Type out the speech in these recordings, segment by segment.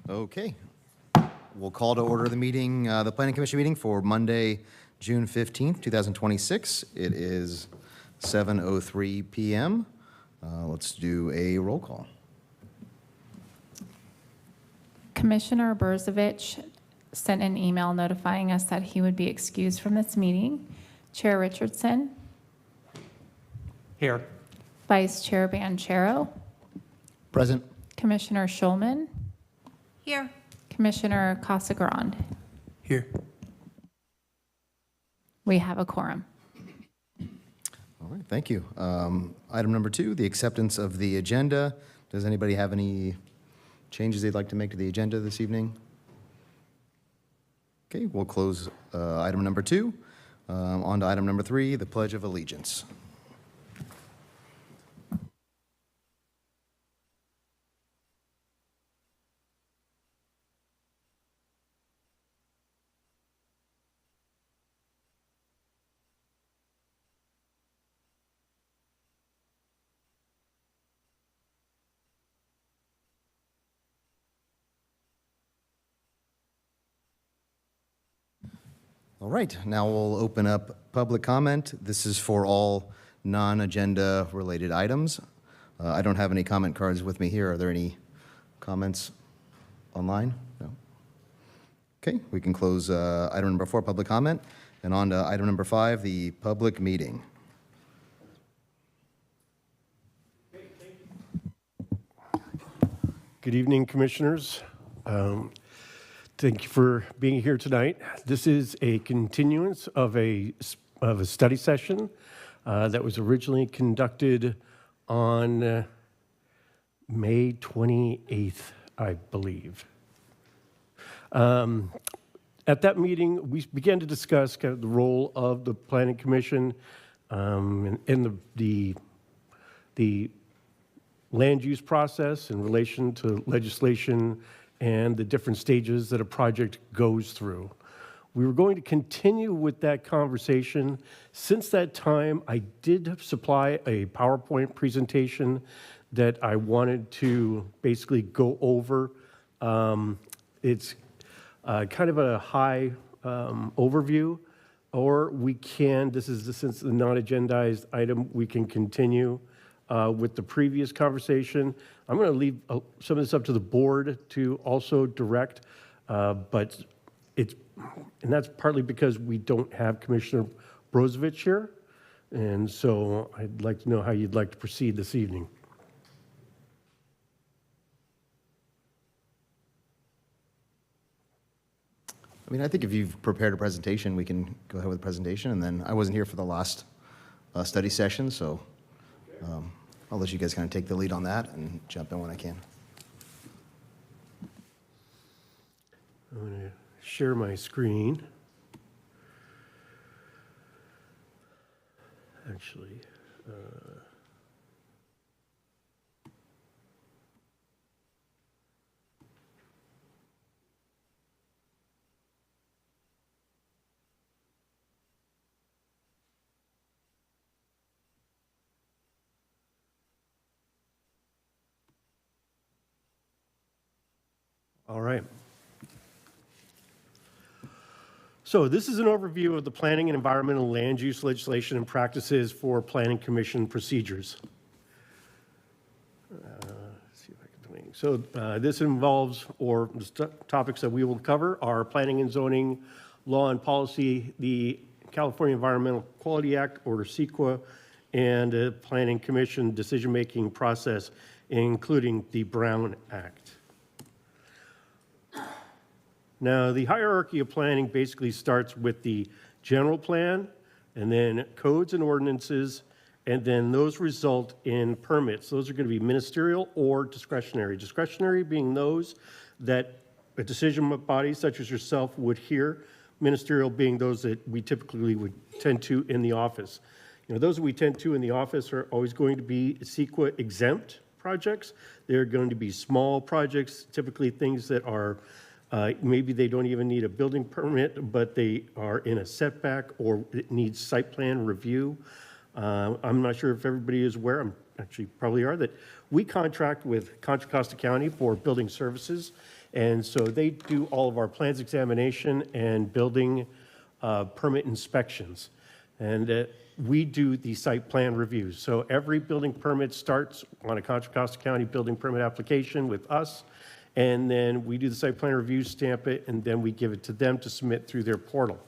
Okay. We'll call to order the meeting, the Planning Commission meeting for Monday, June 15th, 2026. It is 7:03 PM. Let's do a roll call. Commissioner Berzovich sent an email notifying us that he would be excused from this meeting. Chair Richardson, Here. Vice Chair Banchero, Present. Commissioner Schulman, Here. Commissioner Casagrande. Here. We have a quorum. All right, thank you. Item number 2, the acceptance of the agenda. Does anybody have any changes they'd like to make to the agenda this evening? Okay, we'll close item number 2. On to item number 3, the Pledge of Allegiance. All right, now we'll open up public comment. This is for all non-agenda related items. I don't have any comment cards with me here. Are there any comments online? No. Okay, we can close item number 4, public comment, and on to item number 5, the public meeting. Good evening, Commissioners. Thank you for being here tonight. This is a continuance of a study session that was originally conducted on May 28th, I believe. At that meeting, we began to discuss kind of the role of the Planning Commission in the land use process in relation to legislation and the different stages that a project goes through. We were going to continue with that conversation. Since that time, I did supply a PowerPoint presentation that I wanted to basically go over. It's kind of a high overview, or we can, since the non-agendized item, we can continue with the previous conversation. I'm going to leave some of this up to the board to also direct, and that's partly because we don't have Commissioner Berzovich here, and so I'd like to know how you'd like to proceed this evening. I mean, I think if you've prepared a presentation, we can go ahead with the presentation, and then I wasn't here for the last study session, so I'll let you guys kind of take the lead on that and jump in when I can. I'm going to share my screen. Actually, all right. So this is an overview of the planning and environmental land use legislation and practices for Planning Commission procedures. Let's see if I can think. So this involves, or the topics that we will cover are planning and zoning, law and policy, the California Environmental Quality Act, or CEQA, and the Planning Commission decision-making process, including the Brown Act. Now, the hierarchy of planning basically starts with the general plan, and then codes and ordinances, and then those result in permits. Those are going to be ministerial or discretionary. Discretionary being those that a decision body such as yourself would hear. Ministerial being those that we typically would tend to in the office. You know, those that we tend to in the office are always going to be CEQA exempt projects. They're going to be small projects, typically things that are maybe they don't even need a building permit, but they are in a setback or it needs site plan review. I'm not sure if everybody is aware, I'm actually probably are, that we contract with Contra Costa County for building services. And so they do all of our plans examination and building permit inspections. And we do the site plan reviews. So every building permit starts on a Contra Costa County building permit application with us, and then we do the site plan review, stamp it, and then we give it to them to submit through their portal.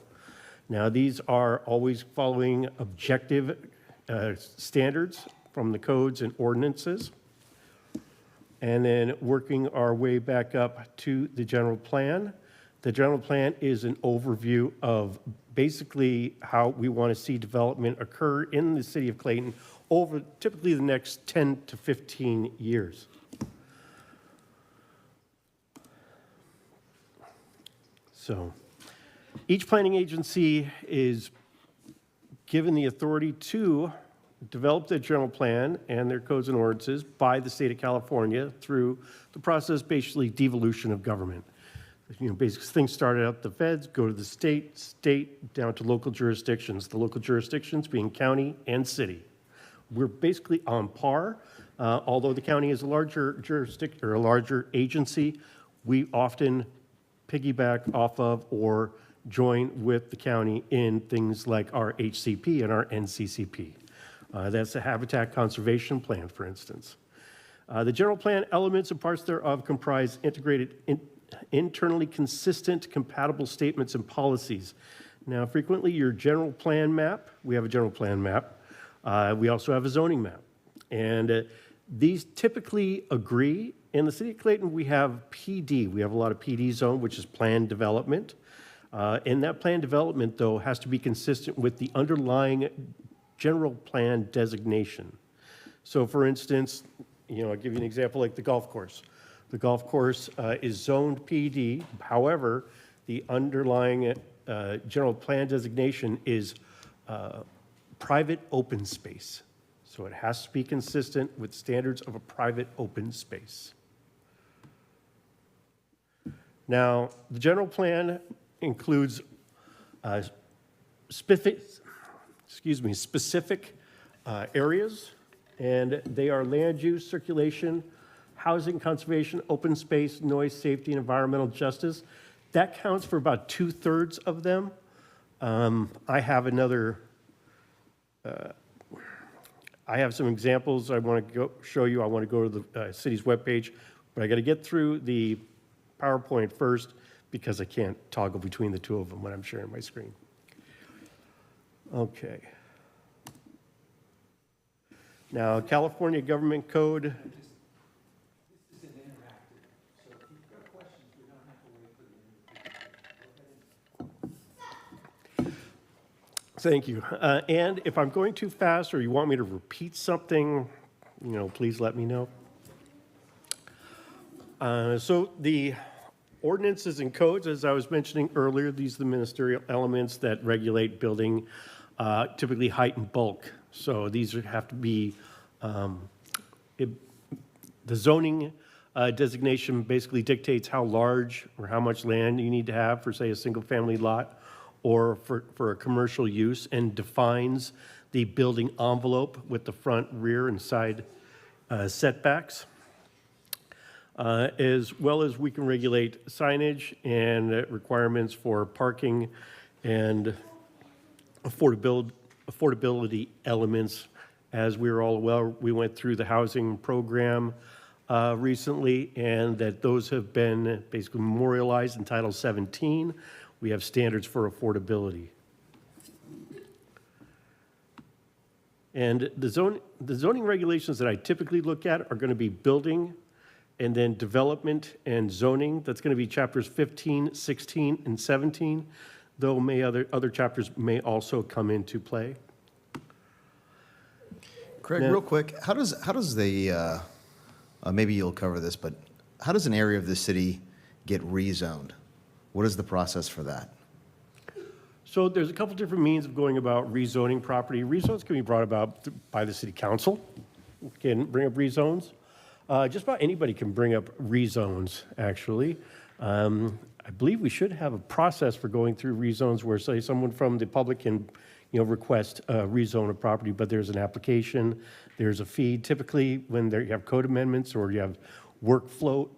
Now, these are always following objective standards from the codes and ordinances, and then working our way back up to the general plan. The general plan is an overview of basically how we want to see development occur in the city of Clayton over typically the next 10 to 15 years. So each planning agency is given the authority to develop their general plan and their codes and ordinances by the state of California through the process, basically devolution of government. You know, basically things started at the feds, go to the state down to local jurisdictions. The local jurisdictions being county and city. We're basically on par. Although the county is a larger jurisdiction or a larger agency, we often piggyback off of or join with the county in things like our HCP and our NCCP. That's a habitat conservation plan, for instance. The general plan elements and parts thereof comprise integrated, internally consistent, compatible statements and policies. Now, frequently your general plan map, we have a general plan map. We also have a zoning map. And these typically agree. In the city of Clayton, we have PD. We have a lot of PD zone, which is planned development. And that planned development, though, has to be consistent with the underlying general plan designation. So, for instance, you know, I'll give you an example like the golf course. The golf course is zoned PD. However, the underlying general plan designation is private open space. So it has to be consistent with standards of a private open space. Now, the general plan includes specific areas, and they are land use, circulation, housing, conservation, open space, noise, safety, and environmental justice. That counts for about 2/3 of them. I have another, I have some examples I want to show you. I want to go to the city's webpage, but I got to get through the PowerPoint first because I can't toggle between the two of them when I'm sharing my screen. Okay. Now, California Government Code. This is an interactive, so if you've got questions, we don't have to wait for the interview. Thank you. And if I'm going too fast or you want me to repeat something, you know, please let me know. So the ordinances and codes, as I was mentioning earlier, these are the ministerial elements that regulate building, typically height and bulk. So these have to be, the zoning designation basically dictates how large or how much land you need to have for, say, a single-family lot or for a commercial use, and defines the building envelope with the front, rear, and side setbacks. As well as we can regulate signage and requirements for parking and affordability elements. As we were all aware, we went through the housing program recently, and that those have been basically memorialized in Title 17. We have standards for affordability. And the zoning regulations that I typically look at are going to be building, and then development and zoning. That's going to be chapters 15, 16, and 17, though other chapters may also come into play. Craig, Now- real quick, how does the, maybe you'll cover this, but how does an area of the city get rezoned? What is the process for that? So there's a couple different means of going about rezoning property. Rezones can be brought about by the city council, can bring up rezones. Just about anybody can bring up rezones, actually. I believe we should have a process for going through rezones where, say, someone from the public can, you know, request a rezone of property, but there's an application, there's a fee. Typically, when you have code amendments or you have workflow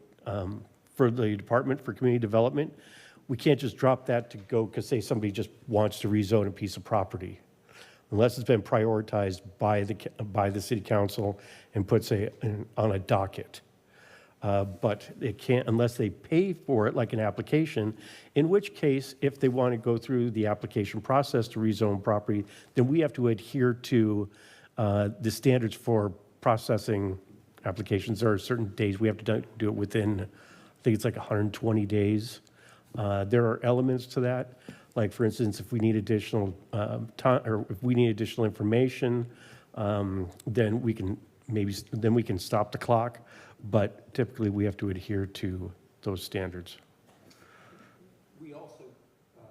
for the Department for Community Development. We can't just drop that to go, because say somebody just wants to rezone a piece of property, unless it's been prioritized by the city council and put, say, on a docket. But it can't unless they pay for it like an application, in which case, if they want to go through the application process to rezone property, then we have to adhere to the standards for processing applications. There are certain days we have to do it within, I think it's like 120 days. There are elements to that, like for instance, if we need additional time, or if we need additional information, then we can stop the clock. But typically, we have to adhere to those standards. We also have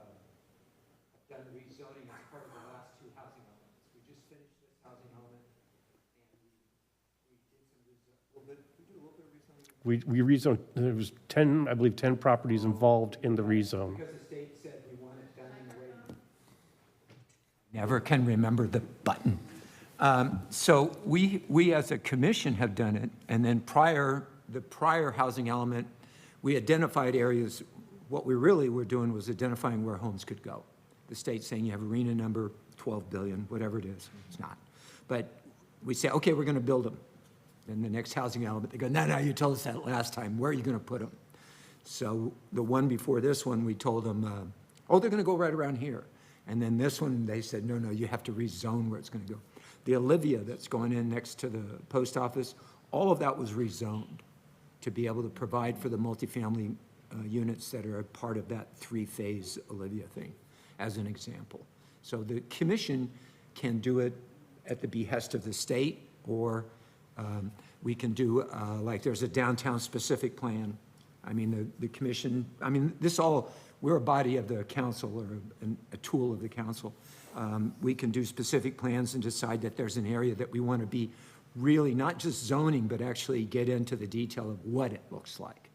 done rezoning as part of the last two housing elements. We just finished this housing element, and we did some rezoning. We do a little bit of rezoning. We rezoned, there was 10, I believe 10 properties involved in the rezone. Because the state said we want it done in the way. Never can remember the button. So we as a commission have done it, and then the prior housing element, we identified areas. What we really were doing was identifying where homes could go. The state's saying you have arena number 12 billion, whatever it is. It's not. But we say, okay, we're going to build them. Then the next housing element, they go, no, you told us that last time. Where are you going to put them? So the one before this one, we told them, they're going to go right around here. And then this one, they said, no, you have to rezone where it's going to go. The Olivia that's going in next to the post office, all of that was rezoned to be able to provide for the multifamily units that are a part of that three-phase Olivia thing, as an example. So the commission can do it at the behest of the state, or we can do, like there's a downtown specific plan. I mean, the commission, we're a body of the council, or a tool of the council. We can do specific plans and decide that there's an area that we want to be really not just zoning, but actually get into the detail of what it looks like.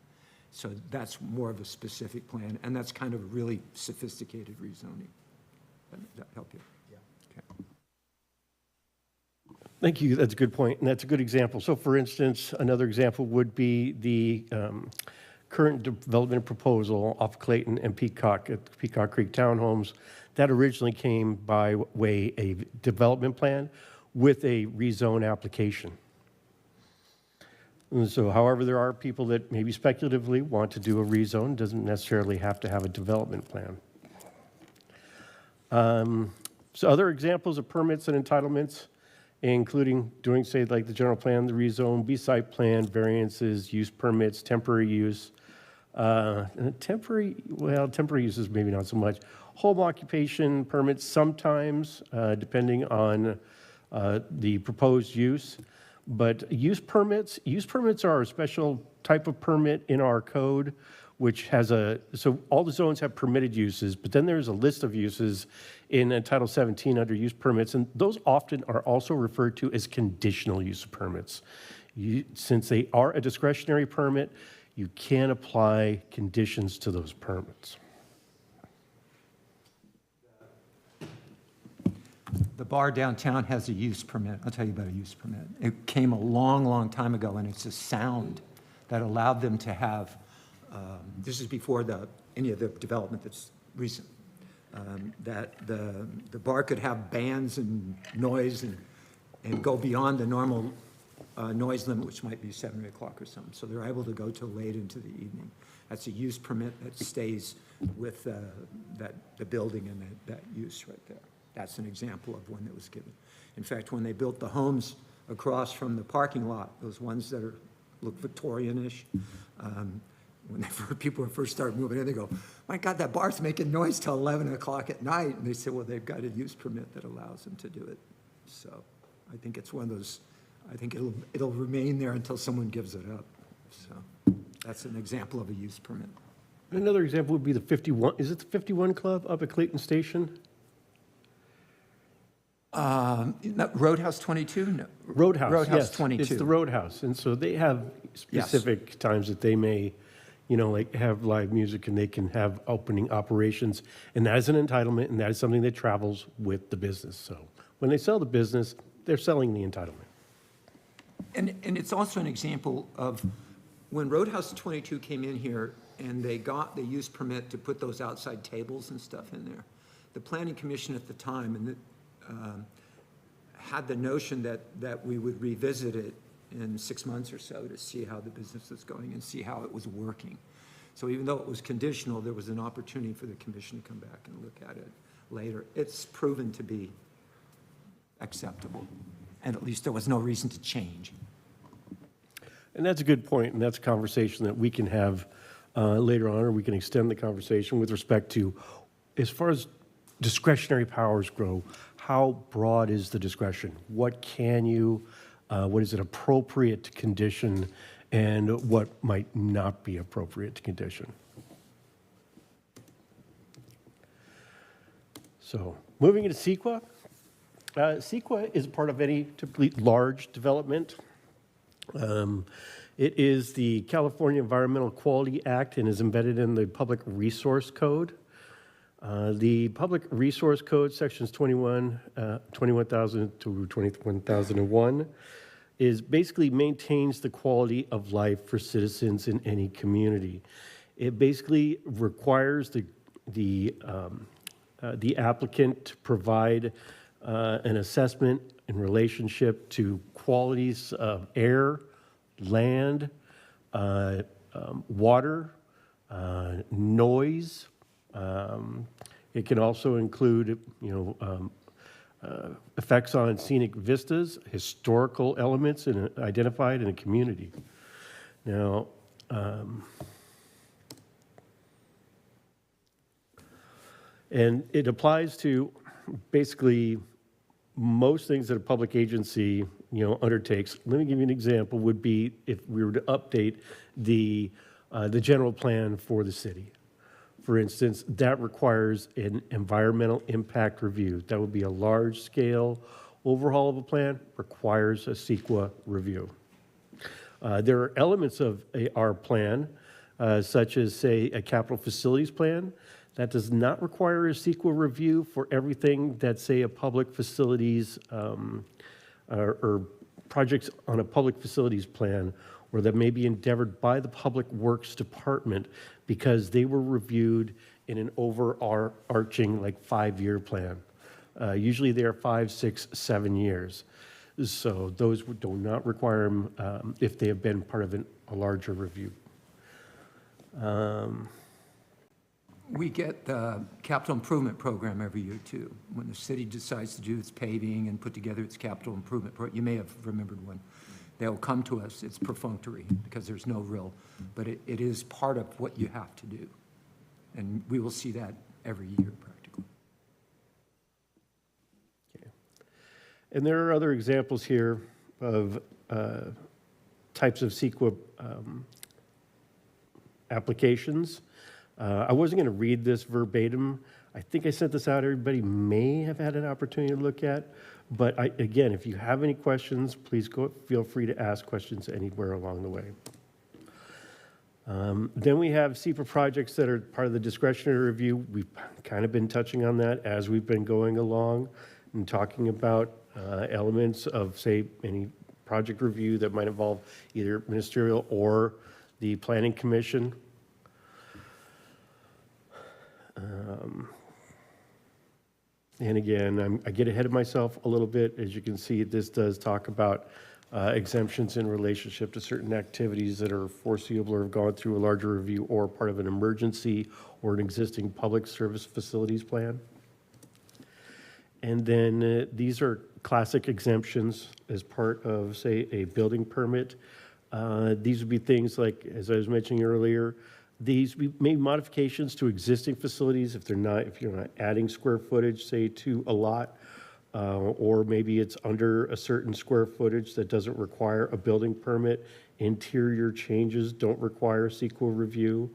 So that's more of a specific plan, and that's kind of really sophisticated rezoning. That help you? Yeah. Okay. Thank you, that's a good point, and that's a good example. So for instance, another example would be the current development proposal off Clayton and Peacock at Peacock Creek Townhomes. That originally came by way a development plan with a rezone application. And so however, there are people that maybe speculatively want to do a rezone, doesn't necessarily have to have a development plan. So other examples of permits and entitlements, including doing, say, like the general plan, the rezone, B-site plan, variances, use permits, temporary use. Temporary uses maybe not so much. Home occupation permits sometimes, depending on the proposed use. But use permits are a special type of permit in our code, which has so all the zones have permitted uses, but then there's a list of uses in Title 17 under use permits, and those often are also referred to as conditional use permits. Since they are a discretionary permit, you can apply conditions to those permits. The bar downtown has a use permit. I'll tell you about a use permit. It came a long, long time ago, and it's a sound that allowed them to have, this is before any of the development that's recent, that the bar could have bands and noise and go beyond the normal noise limit, which might be 7 or 8 o'clock or something. So they're able to go till late into the evening. That's a use permit that stays with the building and that use right there. That's an example of one that was given. In fact, when they built the homes across from the parking lot, those ones that look Victorian-ish, when people first started moving in, they go, my God, that bar's making noise till 11 o'clock at night. And they said, well, they've got a use permit that allows them to do it. So I think it's one of those, I think it'll remain there until someone gives it up. So that's an example of a use permit. Another example would be the 51, is it the 51 Club up at Clayton Station? Roadhouse 22? No. Roadhouse, yes. 22. It's the Roadhouse. And so they have specific times that they may, like have live music and they can have opening operations. And that is an entitlement, and that is something that travels with the business. So when they sell the business, they're selling the entitlement. And it's also an example of when Roadhouse 22 came in here and they got the use permit to put those outside tables and stuff in there, the planning commission at the time had the notion that we would revisit it in 6 months or so to see how the business was going and see how it was working. So even though it was conditional, there was an opportunity for the commission to come back and look at it later. It's proven to be acceptable, and at least there was no reason to change. And that's a good point, and that's a conversation that we can have later on, or we can extend the conversation with respect to, as far as discretionary powers grow, how broad is the discretion? What can you, what is it appropriate to condition, and what might not be appropriate to condition? So, moving into CEQA. CEQA is part of any typically large development. It is the California Environmental Quality Act and is embedded in the Public Resource Code. The Public Resource Code, sections 21,000 to 21,001, is basically maintains the quality of life for citizens in any community. It basically requires the applicant to provide an assessment in relationship to qualities of air, land, water, noise. It can also include, effects on scenic vistas, historical elements identified in a community. Now, and it applies to basically most things that a public agency, undertakes. Let me give you an example. Would be if we were to update the general plan for the city. For instance, that requires an environmental impact review. That would be a large-scale overhaul of a plan, requires a CEQA review. There are elements of our plan, such as, say, a capital facilities plan, that does not require a CEQA review for everything that, say, a public facilities or projects on a public facilities plan, or that may be endeavored by the Public Works Department because they were reviewed in an overarching, 5-year plan. Usually they are 5, 6, 7 years. So those do not require them if they have been part of a larger review. We get the capital improvement program every year, too. When the city decides to do its paving and put together its capital improvement program, you may have remembered one. They'll come to us. It's perfunctory because there's no real, but it is part of what you have to do. And we will see that every year practically. Okay. And there are other examples here of types of CEQA applications. I wasn't going to read this verbatim. I think I sent this out. Everybody may have had an opportunity to look at. But again, if you have any questions, please feel free to ask questions anywhere along the way. Then we have CEPA projects that are part of the discretionary review. We've kind of been touching on that as we've been going along and talking about elements of, say, any project review that might involve either ministerial or the planning commission. And again, I get ahead of myself a little bit. As you can see, this does talk about exemptions in relationship to certain activities that are foreseeable or have gone through a larger review or part of an emergency or an existing public service facilities plan. And then these are classic exemptions as part of, say, a building permit. These would be things like, as I was mentioning earlier, these we made modifications to existing facilities if you're not adding square footage, say, to a lot, or maybe it's under a certain square footage that doesn't require a building permit. Interior changes don't require CEQA review.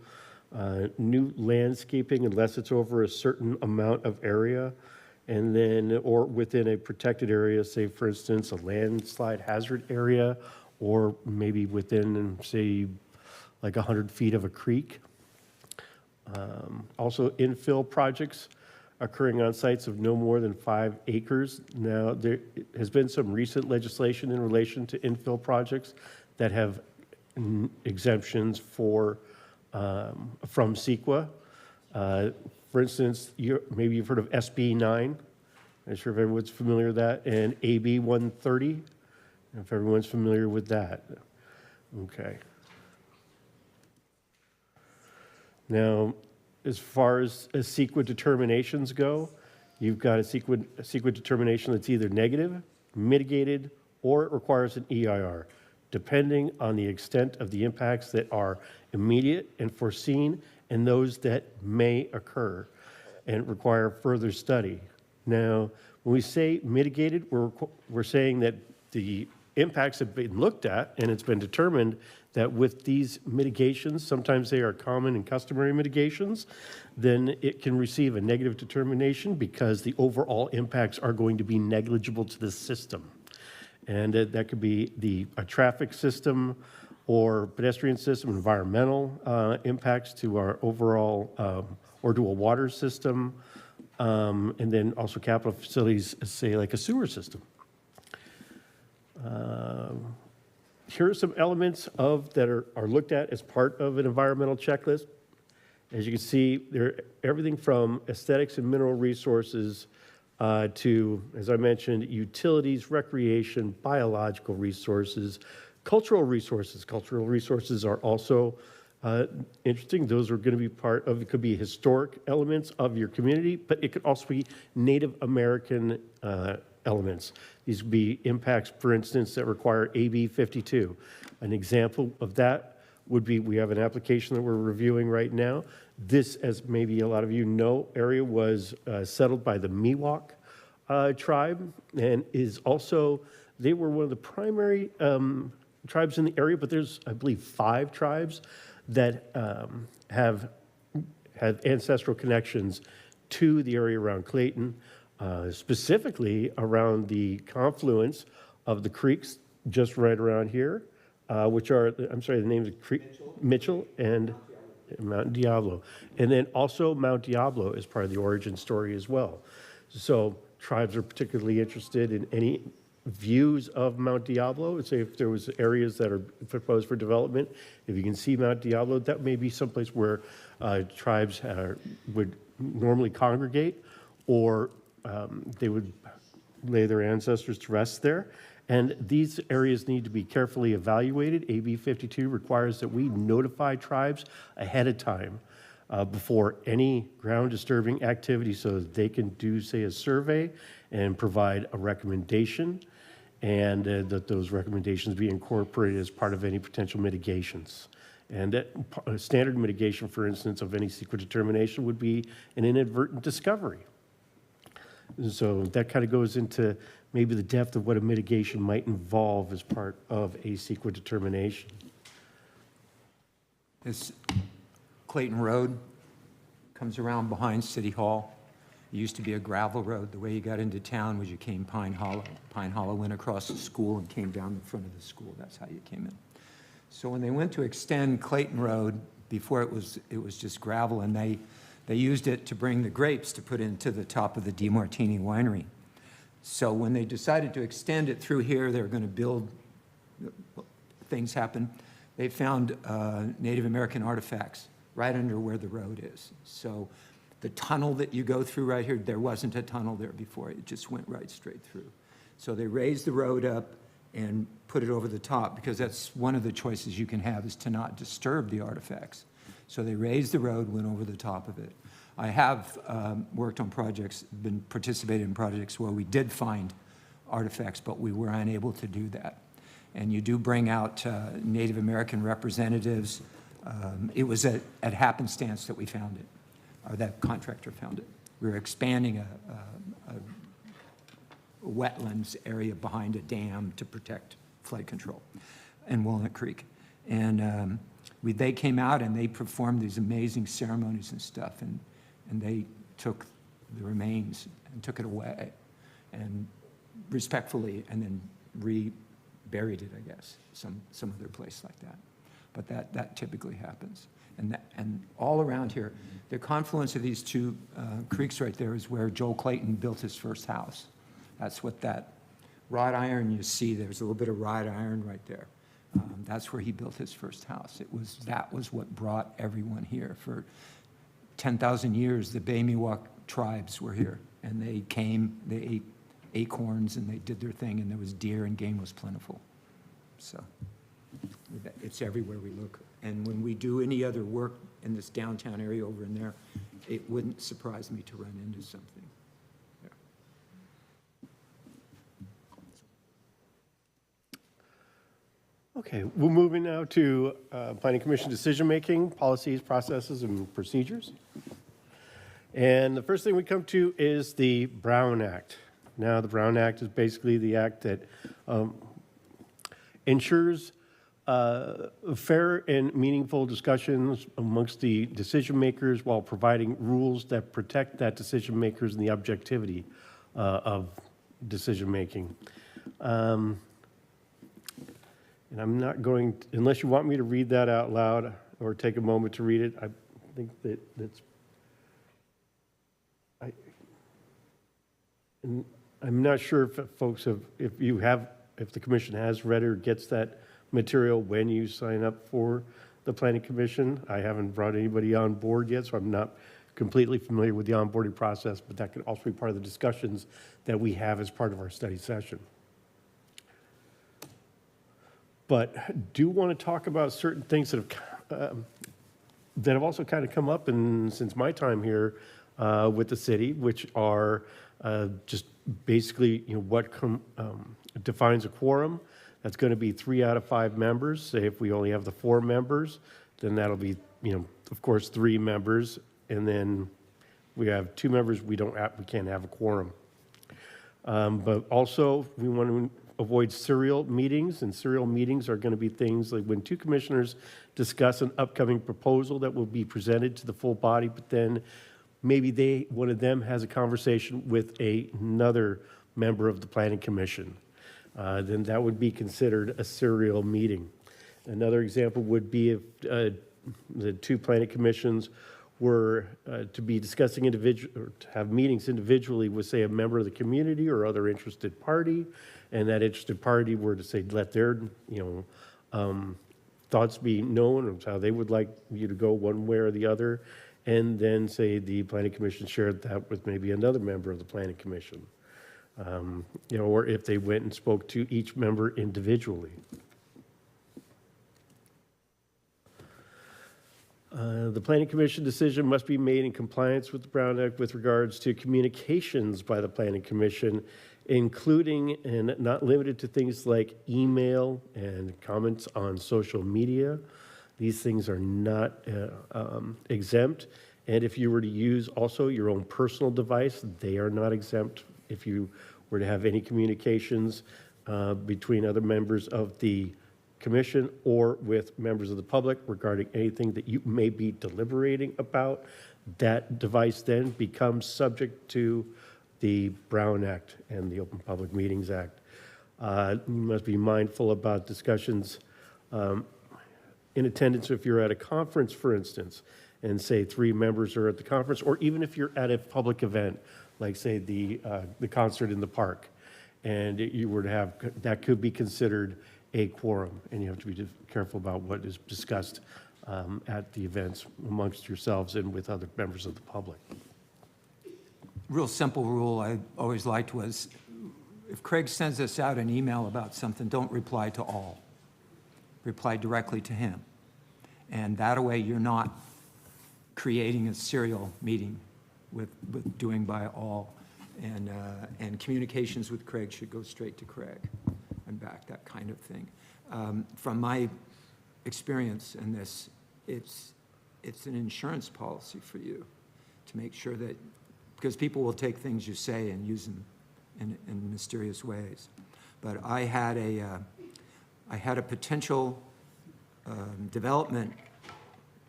New landscaping, unless it's over a certain amount of area, and then, or within a protected area, say, for instance, a landslide hazard area, or maybe within, say, like 100 feet of a creek. Also, infill projects occurring on sites of no more than 5 acres. Now, there has been some recent legislation in relation to infill projects that have exemptions for, from CEQA. For instance, maybe you've heard of SB 9. I'm not sure if everyone's familiar with that, and AB 130, if everyone's familiar with that. Okay. Now, as far as CEQA determinations go, you've got a CEQA determination that's either negative, mitigated, or it requires an EIR, depending on the extent of the impacts that are immediate and foreseen and those that may occur and require further study. Now, when we say mitigated, we're saying that the impacts have been looked at and it's been determined that with these mitigations, sometimes they are common and customary mitigations, then it can receive a negative determination because the overall impacts are going to be negligible to the system. And that could be a traffic system or pedestrian system, environmental impacts to our overall, or to a water system, and then also capital facilities, say like a sewer system. Here are some elements that are looked at as part of an environmental checklist. As you can see, everything from aesthetics and mineral resources to, as I mentioned, utilities, recreation, biological resources, cultural resources. Cultural resources are also interesting. Those are going to be part of, it could be historic elements of your community, but it could also be Native American elements. These would be impacts, for instance, that require AB 52. An example of that would be, we have an application that we're reviewing right now. This, as maybe a lot of you know, area was settled by the Miwok tribe and is also, they were one of the primary tribes in the area, but there's, I believe, 5 tribes that have ancestral connections to the area around Clayton, specifically around the confluence of the creeks just right around here, which are, I'm sorry, the names of creek, Mitchell and Mount Diablo. And then also Mount Diablo is part of the origin story as well. So tribes are particularly interested in any views of Mount Diablo. Say if there was areas that are proposed for development, if you can see Mount Diablo, that may be someplace where tribes would normally congregate, or they would lay their ancestors to rest there. And these areas need to be carefully evaluated. AB 52 requires that we notify tribes ahead of time before any ground disturbing activity so that they can do, say, a survey and provide a recommendation, and that those recommendations be incorporated as part of any potential mitigations. And that standard mitigation, for instance, of any CEQA determination would be an inadvertent discovery. And so that kind of goes into maybe the depth of what a mitigation might involve as part of a CEQA determination. This Clayton Road comes around behind City Hall. It used to be a gravel road. The way you got into town was you came Pine Hollow. Pine Hollow went across the school and came down the front of the school. That's how you came in. So when they went to extend Clayton Road, before it was just gravel, and they used it to bring the grapes to put into the top of the DiMartini winery. So when they decided to extend it through here, they were going to build, things happen. They found Native American artifacts right under where the road is. So the tunnel that you go through right here, there wasn't a tunnel there before. It just went right straight through. So they raised the road up and put it over the top, because that's one of the choices you can have, is to not disturb the artifacts. So they raised the road, went over the top of it. I have worked on projects, been participated in projects where we did find artifacts, but we were unable to do that. And you do bring out Native American representatives. It was at happenstance that we found it, or that contractor found it. We were expanding a wetlands area behind a dam to protect flood control in Walnut Creek. And they came out and they performed these amazing ceremonies and stuff, and they took the remains and took it away, and respectfully, and then reburied it, I guess, some other place like that. But that typically happens. And all around here, the confluence of these two creeks right there is where Joel Clayton built his first house. That's what that wrought iron you see. There's a little bit of wrought iron right there. That's where he built his first house. That was what brought everyone here. For 10,000 years, the Bay-Miwok tribes were here, and they came, they ate acorns, and they did their thing, and there was deer, and game was plentiful. So it's everywhere we look. And when we do any other work in this downtown area over in there, it wouldn't surprise me to run into something. Yeah. Okay, we're moving now to Planning Commission decision-making, policies, processes, and procedures. And the first thing we come to is the Brown Act. Now, the Brown Act is basically the act that ensures fair and meaningful discussions amongst the decision makers while providing rules that protect that decision makers and the objectivity of decision making. And I'm not going, unless you want me to read that out loud or take a moment to read it, I think and I'm not sure if folks have, if the commission has read or gets that material when you sign up for the Planning Commission. I haven't brought anybody on board yet, so I'm not completely familiar with the onboarding process, but that could also be part of the discussions that we have as part of our study session. But do want to talk about certain things that have also kind of come up since my time here with the city, which are just basically, what defines a quorum. That's going to be 3 out of 5 members. Say if we only have the 4 members, then that'll be, of course, 3 members, and then we have 2 members. We can't have a quorum. But also, we want to avoid serial meetings, and serial meetings are going to be things like when 2 commissioners discuss an upcoming proposal that will be presented to the full body, but then maybe one of them has a conversation with another member of the Planning Commission. Then that would be considered a serial meeting. Another example would be if the 2 planning commissions were to be discussing or to have meetings individually with, say, a member of the community or other interested party, and that interested party were to say, let their, thoughts be known of how they would like you to go one way or the other, and then say the Planning Commission shared that with maybe another member of the Planning Commission. Or if they went and spoke to each member individually. The Planning Commission decision must be made in compliance with the Brown Act with regards to communications by the Planning Commission, including and not limited to things like email and comments on social media. These things are not exempt. And if you were to use also your own personal device, they are not exempt if you were to have any communications between other members of the commission or with members of the public regarding anything that you may be deliberating about. That device then becomes subject to the Brown Act and the Open Public Meetings Act. You must be mindful about discussions in attendance if you're at a conference, for instance, and say 3 members are at the conference, or even if you're at a public event, like say the concert in the park, and you were to have, that could be considered a quorum, and you have to be careful about what is discussed at the events amongst yourselves and with other members of the public. Real simple rule I always liked was, if Craig sends us out an email about something, don't reply to all. Reply directly to him. And that way you're not creating a serial meeting with doing by all. And communications with Craig should go straight to Craig and back, that kind of thing. From my experience in this, it's an insurance policy for you to make sure that, because people will take things you say and use them in mysterious ways. But I had a potential development,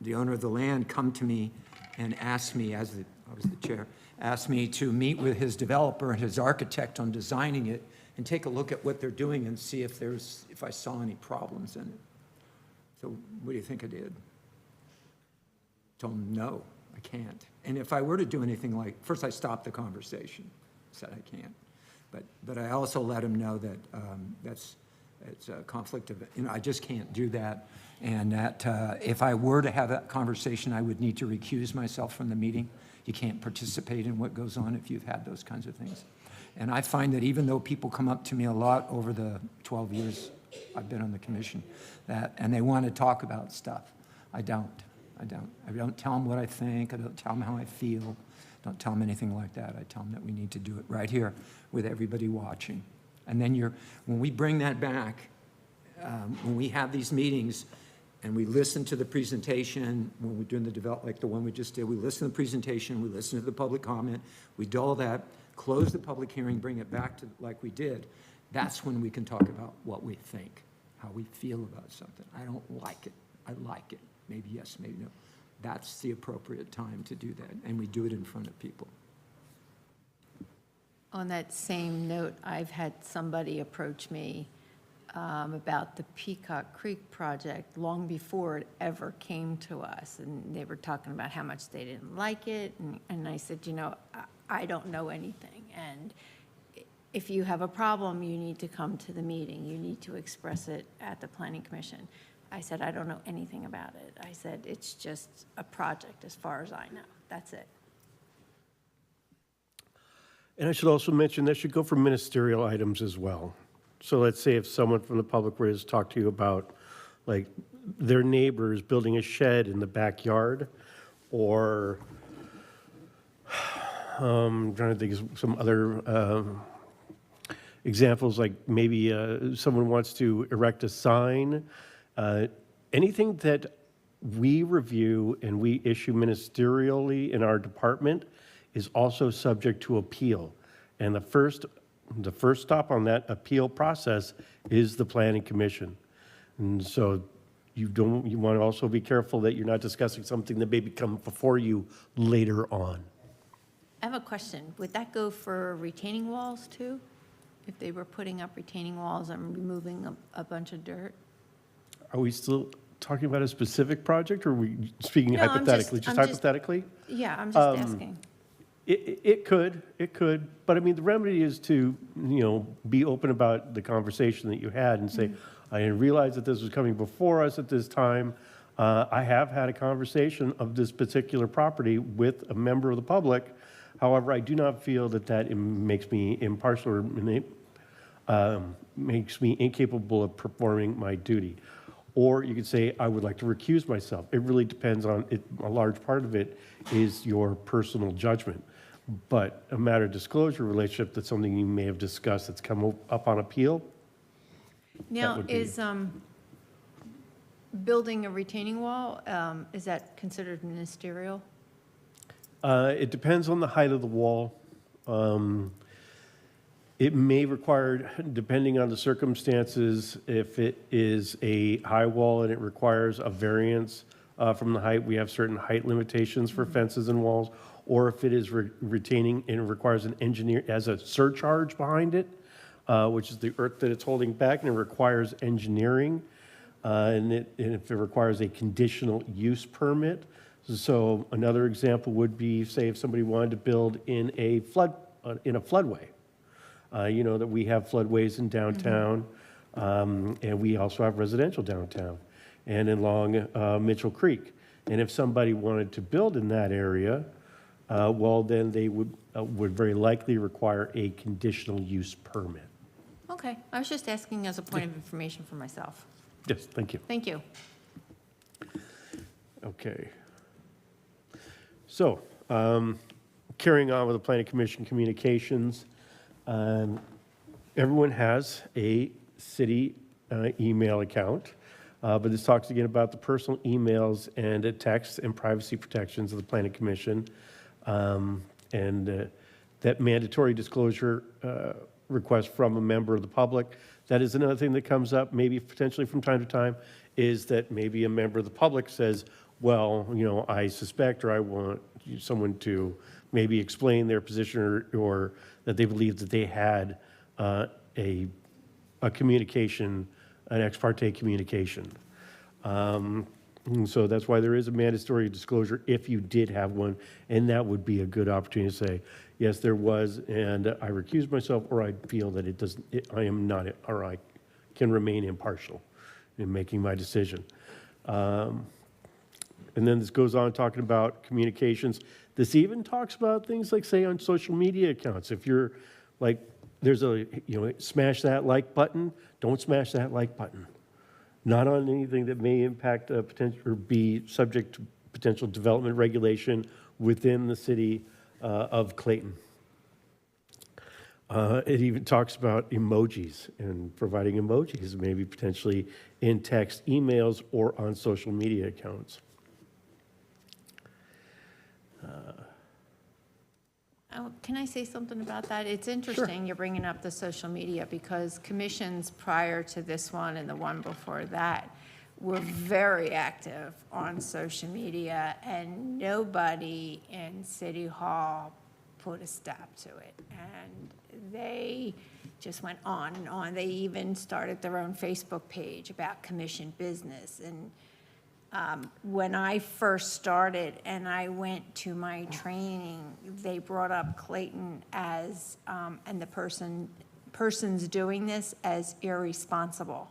the owner of the land, come to me and ask me, I was the chair, asked me to meet with his developer and his architect on designing it and take a look at what they're doing and see if I saw any problems in it. So what do you think I did? Told him, no, I can't. And if I were to do anything like, first I stopped the conversation, said I can't. But I also let him know that It's a conflict of, I just can't do that. And that if I were to have that conversation, I would need to recuse myself from the meeting. You can't participate in what goes on if you've had those kinds of things. And I find that even though people come up to me a lot over the 12 years I've been on the commission, and they want to talk about stuff, I don't tell them what I think. I don't tell them how I feel. Don't tell them anything like that. I tell them that we need to do it right here with everybody watching. And then when we bring that back, when we have these meetings and we listen to the presentation, when we're doing the develop, like the one we just did, we listen to the presentation, we listen to the public comment, we do all that, close the public hearing, bring it back to like we did, that's when we can talk about what we think, how we feel about something. I don't like it. I like it. Maybe yes, maybe no. That's the appropriate time to do that, and we do it in front of people. On that same note, I've had somebody approach me about the Peacock Creek project long before it ever came to us. And they were talking about how much they didn't like it. And I said, I don't know anything. And if you have a problem, you need to come to the meeting. You need to express it at the Planning Commission. I said, I don't know anything about it. I said, it's just a project as far as I know. That's it. And I should also mention that should go for ministerial items as well. So let's say if someone from the public were to talk to you about, like, their neighbors building a shed in the backyard, or I'm trying to think of some other examples, like maybe someone wants to erect a sign, anything that we review and we issue ministerially in our department is also subject to appeal. And the first stop on that appeal process is the Planning Commission. And so you want to also be careful that you're not discussing something that may come before you later on. I have a question. Would that go for retaining walls too? If they were putting up retaining walls and removing a bunch of dirt? Are we still talking about a specific project, or are we speaking No, I'm hypothetically? just- Hypothetically? Yeah, I'm just asking. It could, but I mean, the remedy is to, be open about the conversation that you had and say, I didn't realize that this was coming before us at this time. I have had a conversation of this particular property with a member of the public. However, I do not feel that makes me impartial or makes me incapable of performing my duty. Or you could say, I would like to recuse myself. It really depends on it. A large part of it is your personal judgment. But a matter of disclosure relationship, that's something you may have discussed that's come up on appeal. Now, would be- is building a retaining wall, is that considered ministerial? It depends on the height of the wall. It may require, depending on the circumstances, if it is a high wall and it requires a variance from the height, we have certain height limitations for fences and walls, or if it is retaining and it requires an engineer, as a surcharge behind it, which is the earth that it's holding back, and it requires engineering, and if it requires a conditional use permit. So another example would be, say, if somebody wanted to build in a floodway. That we have floodways in downtown, and we also have residential downtown and along Mitchell Creek. And if somebody wanted to build in that area, well, then they would very likely require a conditional use permit. Okay, I was just asking as a point of information for myself. Yes, thank you. Thank you. Okay. So, carrying on with the Planning Commission communications, everyone has a city email account, but this talks again about the personal emails and text and privacy protections of the Planning Commission, and that mandatory disclosure request from a member of the public. That is another thing that comes up, maybe potentially from time to time, is that maybe a member of the public says, well, I suspect, or I want someone to maybe explain their position, or that they believe that they had a communication, an ex parte communication. So that's why there is a mandatory disclosure if you did have one, and that would be a good opportunity to say, yes, there was, and I recuse myself, or I feel that I am not, or I can remain impartial in making my decision. And then this goes on talking about communications. This even talks about things like, say, on social media accounts. If you're like, there's a, smash that like button, don't smash that like button. Not on anything that may impact a potential or be subject to potential development regulation within the city of Clayton. It even talks about emojis and providing emojis, maybe potentially in text, emails, or on social media accounts. Oh, can I say something about that? It's interesting you're bringing up the social media because commissions prior to this one and the one before that were very active on social media, and nobody in City Hall put a stop to it. And they just went on and on. They even started their own Facebook page about commission business. And when I first started and I went to my training, they brought up Clayton as, and the persons doing this as irresponsible.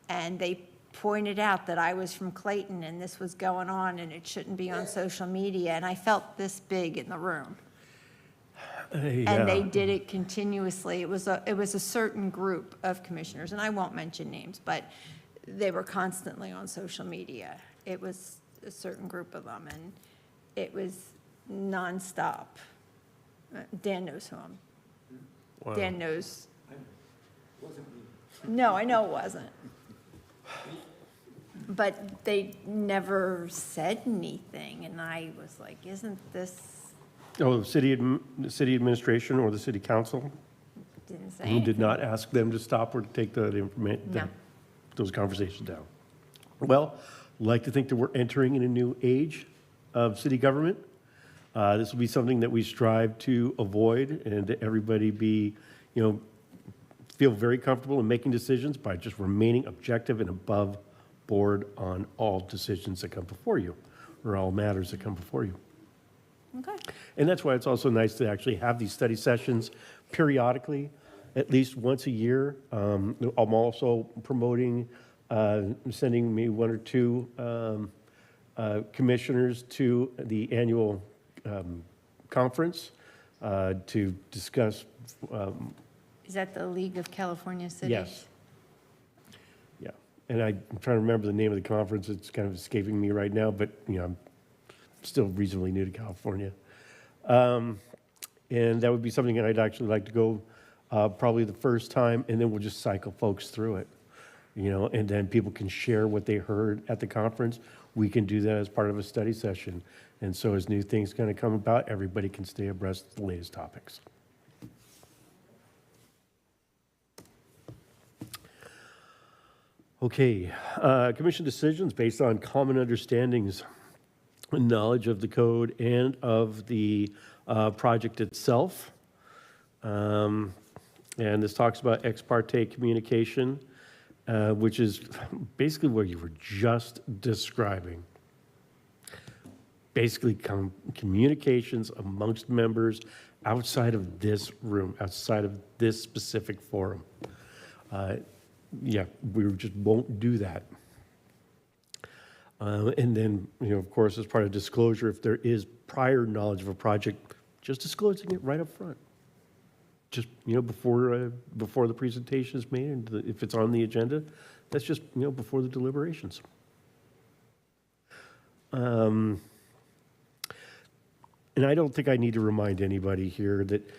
And they pointed out that I was from Clayton and this was going on and it shouldn't be on social media. And I felt this big in the room. And they did it continuously. It was a certain group of commissioners, and I won't mention names, but they were constantly on social media. It was a certain group of them, and it was nonstop. Dan knows who I'm. Wow. Dan knows. No, I know it wasn't. But they never said anything, and I was like, isn't this, Oh, the city administration or the city council? didn't say Who anything. did not ask them to stop or to take the information, No. those conversations down? Well, I'd like to think that we're entering in a new age of city government. This will be something that we strive to avoid and to everybody be, feel very comfortable in making decisions by just remaining objective and above board on all decisions that come before you, or all matters that come before you. Okay. And that's why it's also nice to actually have these study sessions periodically, at least once a year. I'm also promoting, sending me one or two commissioners to the annual conference to discuss. Is that the League of California Cities? Yes. Yeah. And I'm trying to remember the name of the conference. It's kind of escaping me right now, but I'm still reasonably new to California. And that would be something that I'd actually like to go probably the first time, and then we'll just cycle folks through it, and then people can share what they heard at the conference. We can do that as part of a study session. And so as new things kind of come about, everybody can stay abreast of the latest topics. Okay, commission decisions based on common understandings, knowledge of the code and of the project itself. And this talks about ex parte communication, which is basically what you were just describing. Basically, communications amongst members outside of this room, outside of this specific forum. Yeah, we just won't do that. And then, of course, as part of disclosure, if there is prior knowledge of a project, just disclosing it right up front. Just, before the presentation is made, and if it's on the agenda, that's just, before the deliberations. And I don't think I need to remind anybody here that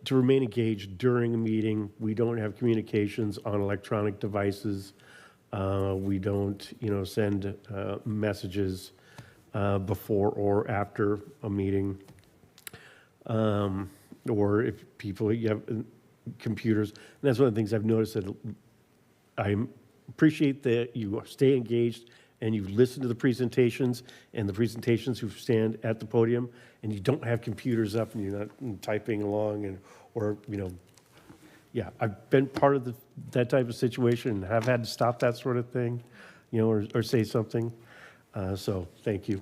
to remain engaged during a meeting, we don't have communications on electronic devices. We don't, send messages before or after a meeting. Or if people, you have computers. And that's one of the things I've noticed, that I appreciate that you stay engaged and you listen to the presentations and the presentations who stand at the podium, and you don't have computers up and you're not typing along or yeah, I've been part of that type of situation and have had to stop that sort of thing, or say something. So thank you.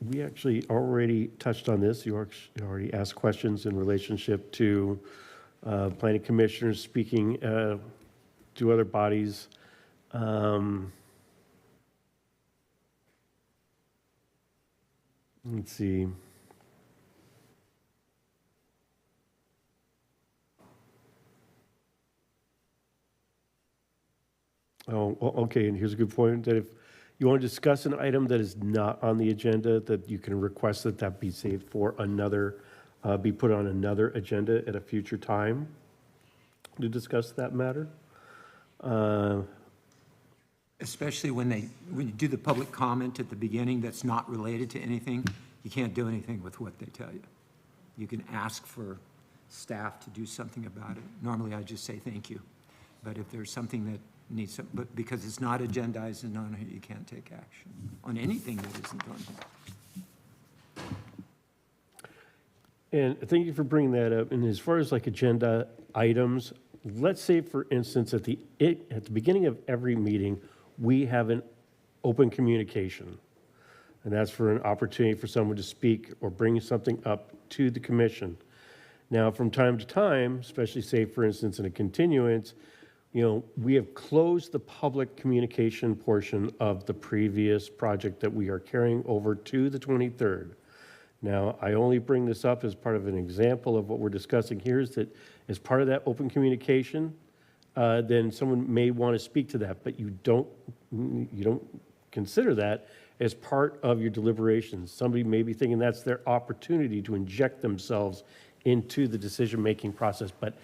we actually already touched on this. You already asked questions in relationship to planning commissioners speaking to other bodies. Let's see. Oh, okay, and here's a good point, that if you want to discuss an item that is not on the agenda, that you can request that that be saved for another, be put on another agenda at a future time to discuss that matter. Especially when you do the public comment at the beginning that's not related to anything, you can't do anything with what they tell you. You can ask for staff to do something about it. Normally, I just say thank you. But if there's something that needs, but because it's not agendized and on here, you can't take action on anything that isn't on here. And thank you for bringing that up. And as far as like agenda items, let's say, for instance, at the beginning of every meeting, we have an open communication. And that's for an opportunity for someone to speak or bring something up to the commission. Now, from time to time, especially say, for instance, in a continuance, we have closed the public communication portion of the previous project that we are carrying over to the 23rd. Now, I only bring this up as part of an example of what we're discussing here, is that as part of that open communication, then someone may want to speak to that, but you don't consider that as part of your deliberations. Somebody may be thinking that's their opportunity to inject themselves into the decision-making process, but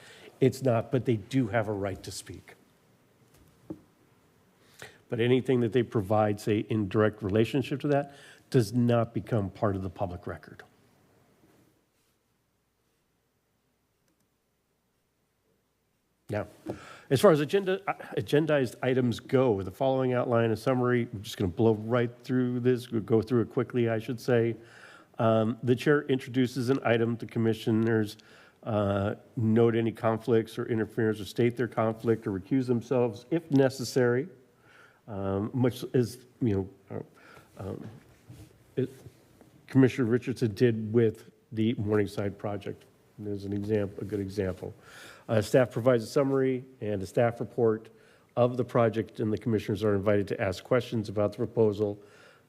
it's not, but they do have a right to speak. But anything that they provide, say, in direct relationship to that, does not become part of the public record. Now, as far as agendized items go, the following outline and summary, I'm just going to blow right through this, we'll go through it quickly, I should say. The chair introduces an item, the commissioners note any conflicts or interference, or state their conflict, or recuse themselves if necessary, much as, Commissioner Richardson did with the Morningside project. There's an example, a good example. Staff provides a summary and a staff report of the project, and the commissioners are invited to ask questions about the proposal,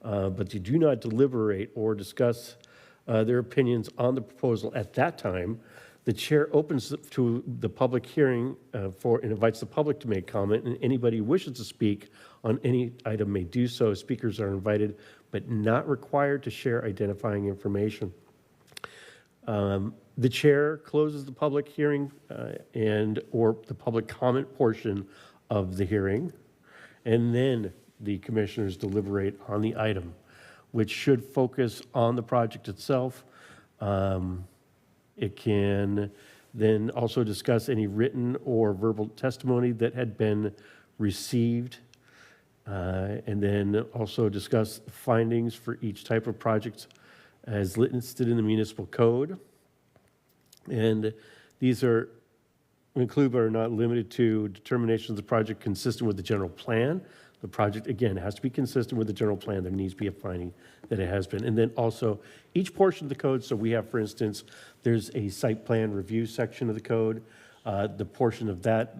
but they do not deliberate or discuss their opinions on the proposal at that time. The chair opens to the public hearing and invites the public to make comment, and anybody who wishes to speak on any item may do so. Speakers are invited, but not required to share identifying information. The chair closes the public hearing or the public comment portion of the hearing, and then the commissioners deliberate on the item, which should focus on the project itself. It can then also discuss any written or verbal testimony that had been received, and then also discuss findings for each type of project as listed in the municipal code. And these include but are not limited to determination of the project consistent with the general plan. The project, again, has to be consistent with the general plan. There needs to be a finding that it has been. And then also each portion of the code, so we have, for instance, there's a site plan review section of the code. The portion of that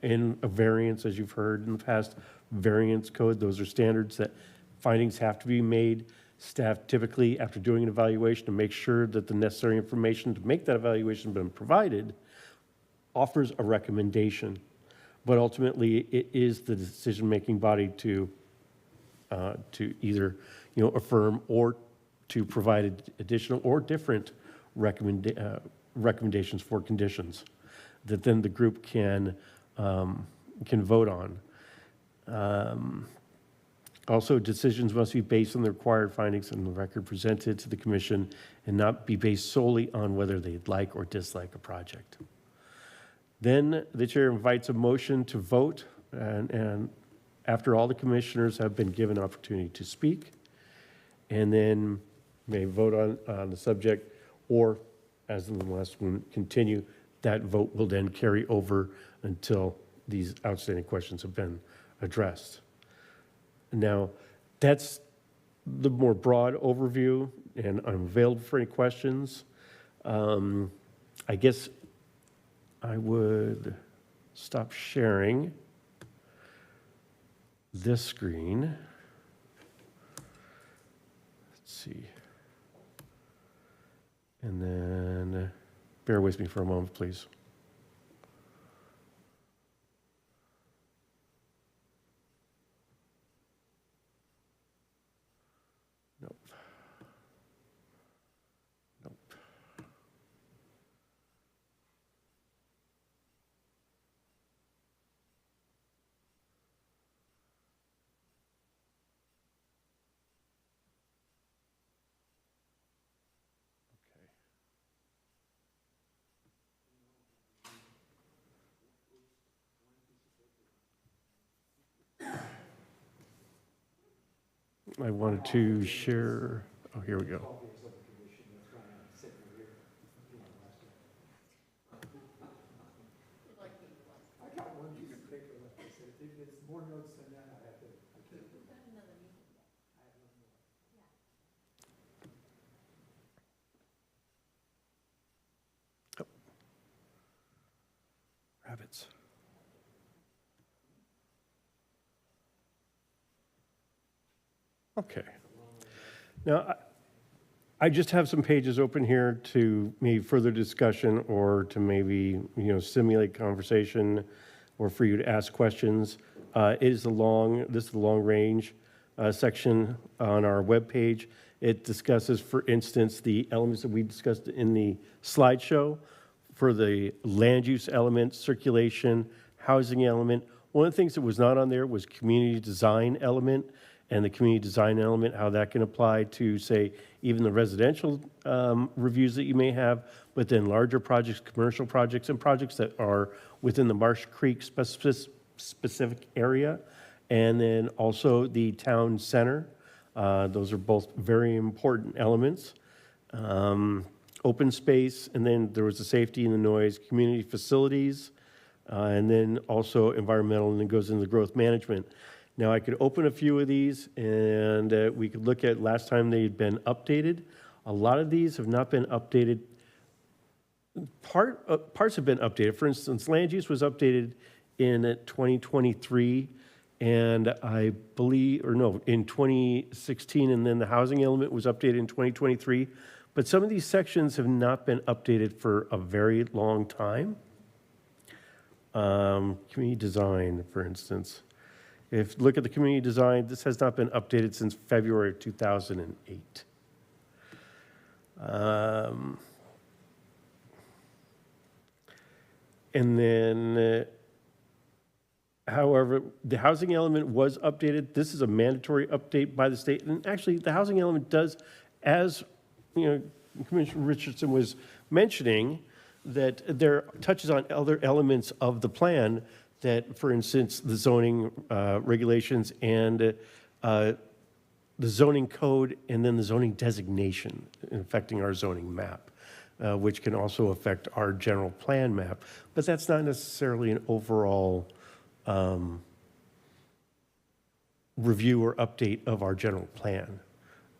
in a variance, as you've heard in the past, variance code, those are standards that findings have to be made. Staff typically, after doing an evaluation to make sure that the necessary information to make that evaluation has been provided, offers a recommendation. But ultimately, it is the decision-making body to either affirm or to provide additional or different recommendations for conditions that then the group can vote on. Also, decisions must be based on the required findings in the record presented to the commission and not be based solely on whether they like or dislike a project. Then the chair invites a motion to vote, and after all the commissioners have been given an opportunity to speak, and then may vote on the subject, or as in the last one, continue. That vote will then carry over until these outstanding questions have been addressed. Now, that's the more broad overview, and I'm available for any questions. I guess I would stop sharing this screen. Let's see. And then bear with me for a moment, please. Nope. Nope. I wanted to share, oh, here we go. Oh. Rabbits. Okay. Now, I just have some pages open here to maybe further discussion or to maybe, stimulate conversation or for you to ask questions. This is the long range section on our webpage. It discusses, for instance, the elements that we discussed in the slideshow for the land use element, circulation, housing element. One of the things that was not on there was community design element, and the community design element, how that can apply to, say, even the residential reviews that you may have, but then larger projects, commercial projects, and projects that are within the Marsh Creek specific area, and then also the town center. Those are both very important elements. Open space, and then there was the safety and the noise, community facilities, and then also environmental, and then goes into the growth management. Now, I could open a few of these, and we could look at last time they'd been updated. A lot of these have not been updated. Parts have been updated. For instance, land use was updated in 2023, and I believe, or no, in 2016, and then the housing element was updated in 2023. But some of these sections have not been updated for a very long time. Community design, for instance. If you look at the community design, this has not been updated since February of 2008. And then, however, the housing element was updated. This is a mandatory update by the state. And actually, the housing element does, as Commissioner Richardson was mentioning, that there touches on other elements of the plan that, for instance, the zoning regulations and the zoning code, and then the zoning designation affecting our zoning map, which can also affect our general plan map. But that's not necessarily an overall review or update of our general plan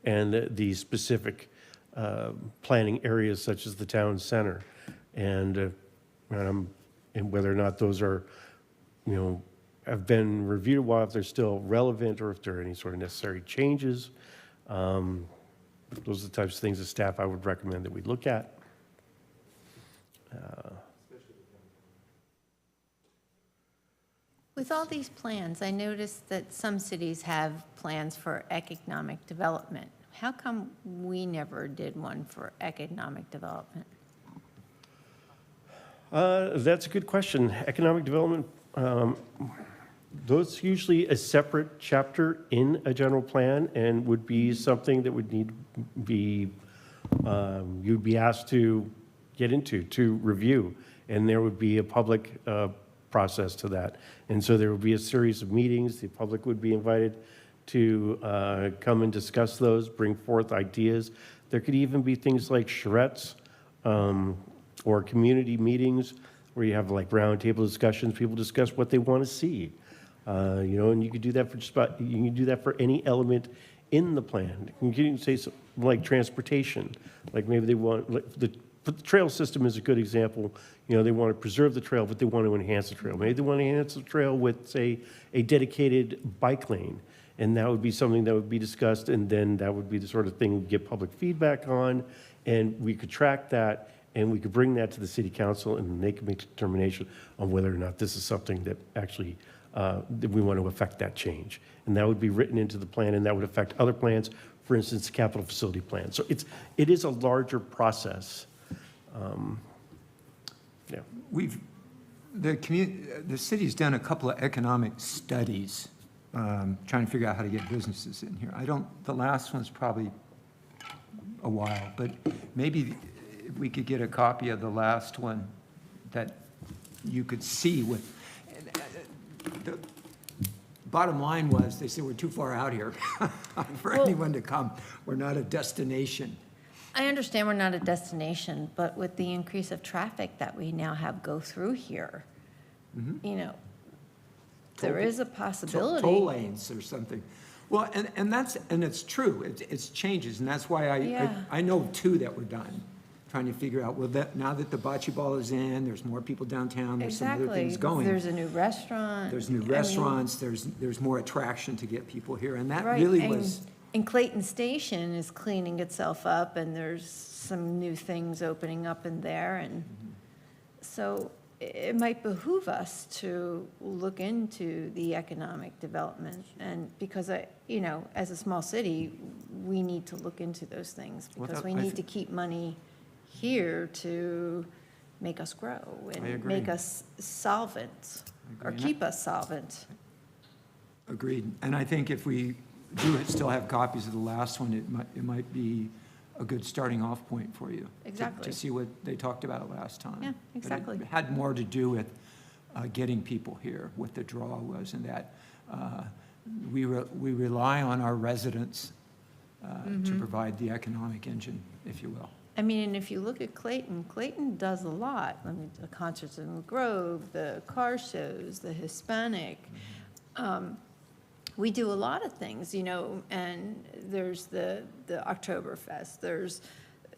and the specific planning areas such as the town center, and whether or not those are have been reviewed a while, if they're still relevant or if there are any sort of necessary changes. Those are the types of things as staff I would recommend that we look at. With all these plans, I noticed that some cities have plans for economic development. How come we never did one for economic development? That's a good question. Economic development, those usually a separate chapter in a general plan and would be something that would need to be, you'd be asked to get into, to review, and there would be a public process to that. And so there would be a series of meetings. The public would be invited to come and discuss those, bring forth ideas. There could even be things like charrettes or community meetings where you have like roundtable discussions. People discuss what they want to see, and you could do that for just about, you can do that for any element in the plan. You can say something like transportation, like maybe they want, but the trail system is a good example. You know, they want to preserve the trail, but they want to enhance the trail. Maybe they want to enhance the trail with, say, a dedicated bike lane. And that would be something that would be discussed, and then that would be the sort of thing we'd get public feedback on, and we could track that, and we could bring that to the city council, and they could make a determination on whether or not this is something that actually, that we want to affect that change. And that would be written into the plan, and that would affect other plans, for instance, the capital facility plan. So it is a larger process. Yeah. The city's done a couple of economic studies, trying to figure out how to get businesses in here. The last one's probably a while, but maybe if we could get a copy of the last one that you could see with, the bottom line was, they said, we're too far out here for anyone to come. We're not a destination. I understand we're not a destination, but with the increase of traffic that we now have go through here, you know, there is a possibility. Toll lanes or something. Well, and it's true, it's changes, and that's why I know two that were done, trying to figure out, well, now that the bocce ball is in, there's more people downtown, there's some other things going. There's a new restaurant. There's new restaurants, there's more attraction to get people here, and that Right, really and- was, And Clayton Station is cleaning itself up, and there's some new things opening up in there, and so it might behoove us to look into the economic development, and because you know, as a small city, we need to look into those things, Well, because that- we I need to keep money here to make us grow I and agree. make us solvent, I or agree. keep us solvent. agreed. And I think if we do still have copies of the last one, it might be a good starting off point for you. Exactly. To see what they talked about last time. Yeah, But exactly. it had more to do with getting people here, what the draw was, and that we rely on our residents to provide the economic engine, if you will. I mean, and if you look at Clayton, Clayton does a lot. I mean, the concerts in the Grove, the car shows, the Hispanic. We do a lot of things, you know, and there's the Oktoberfest, there's,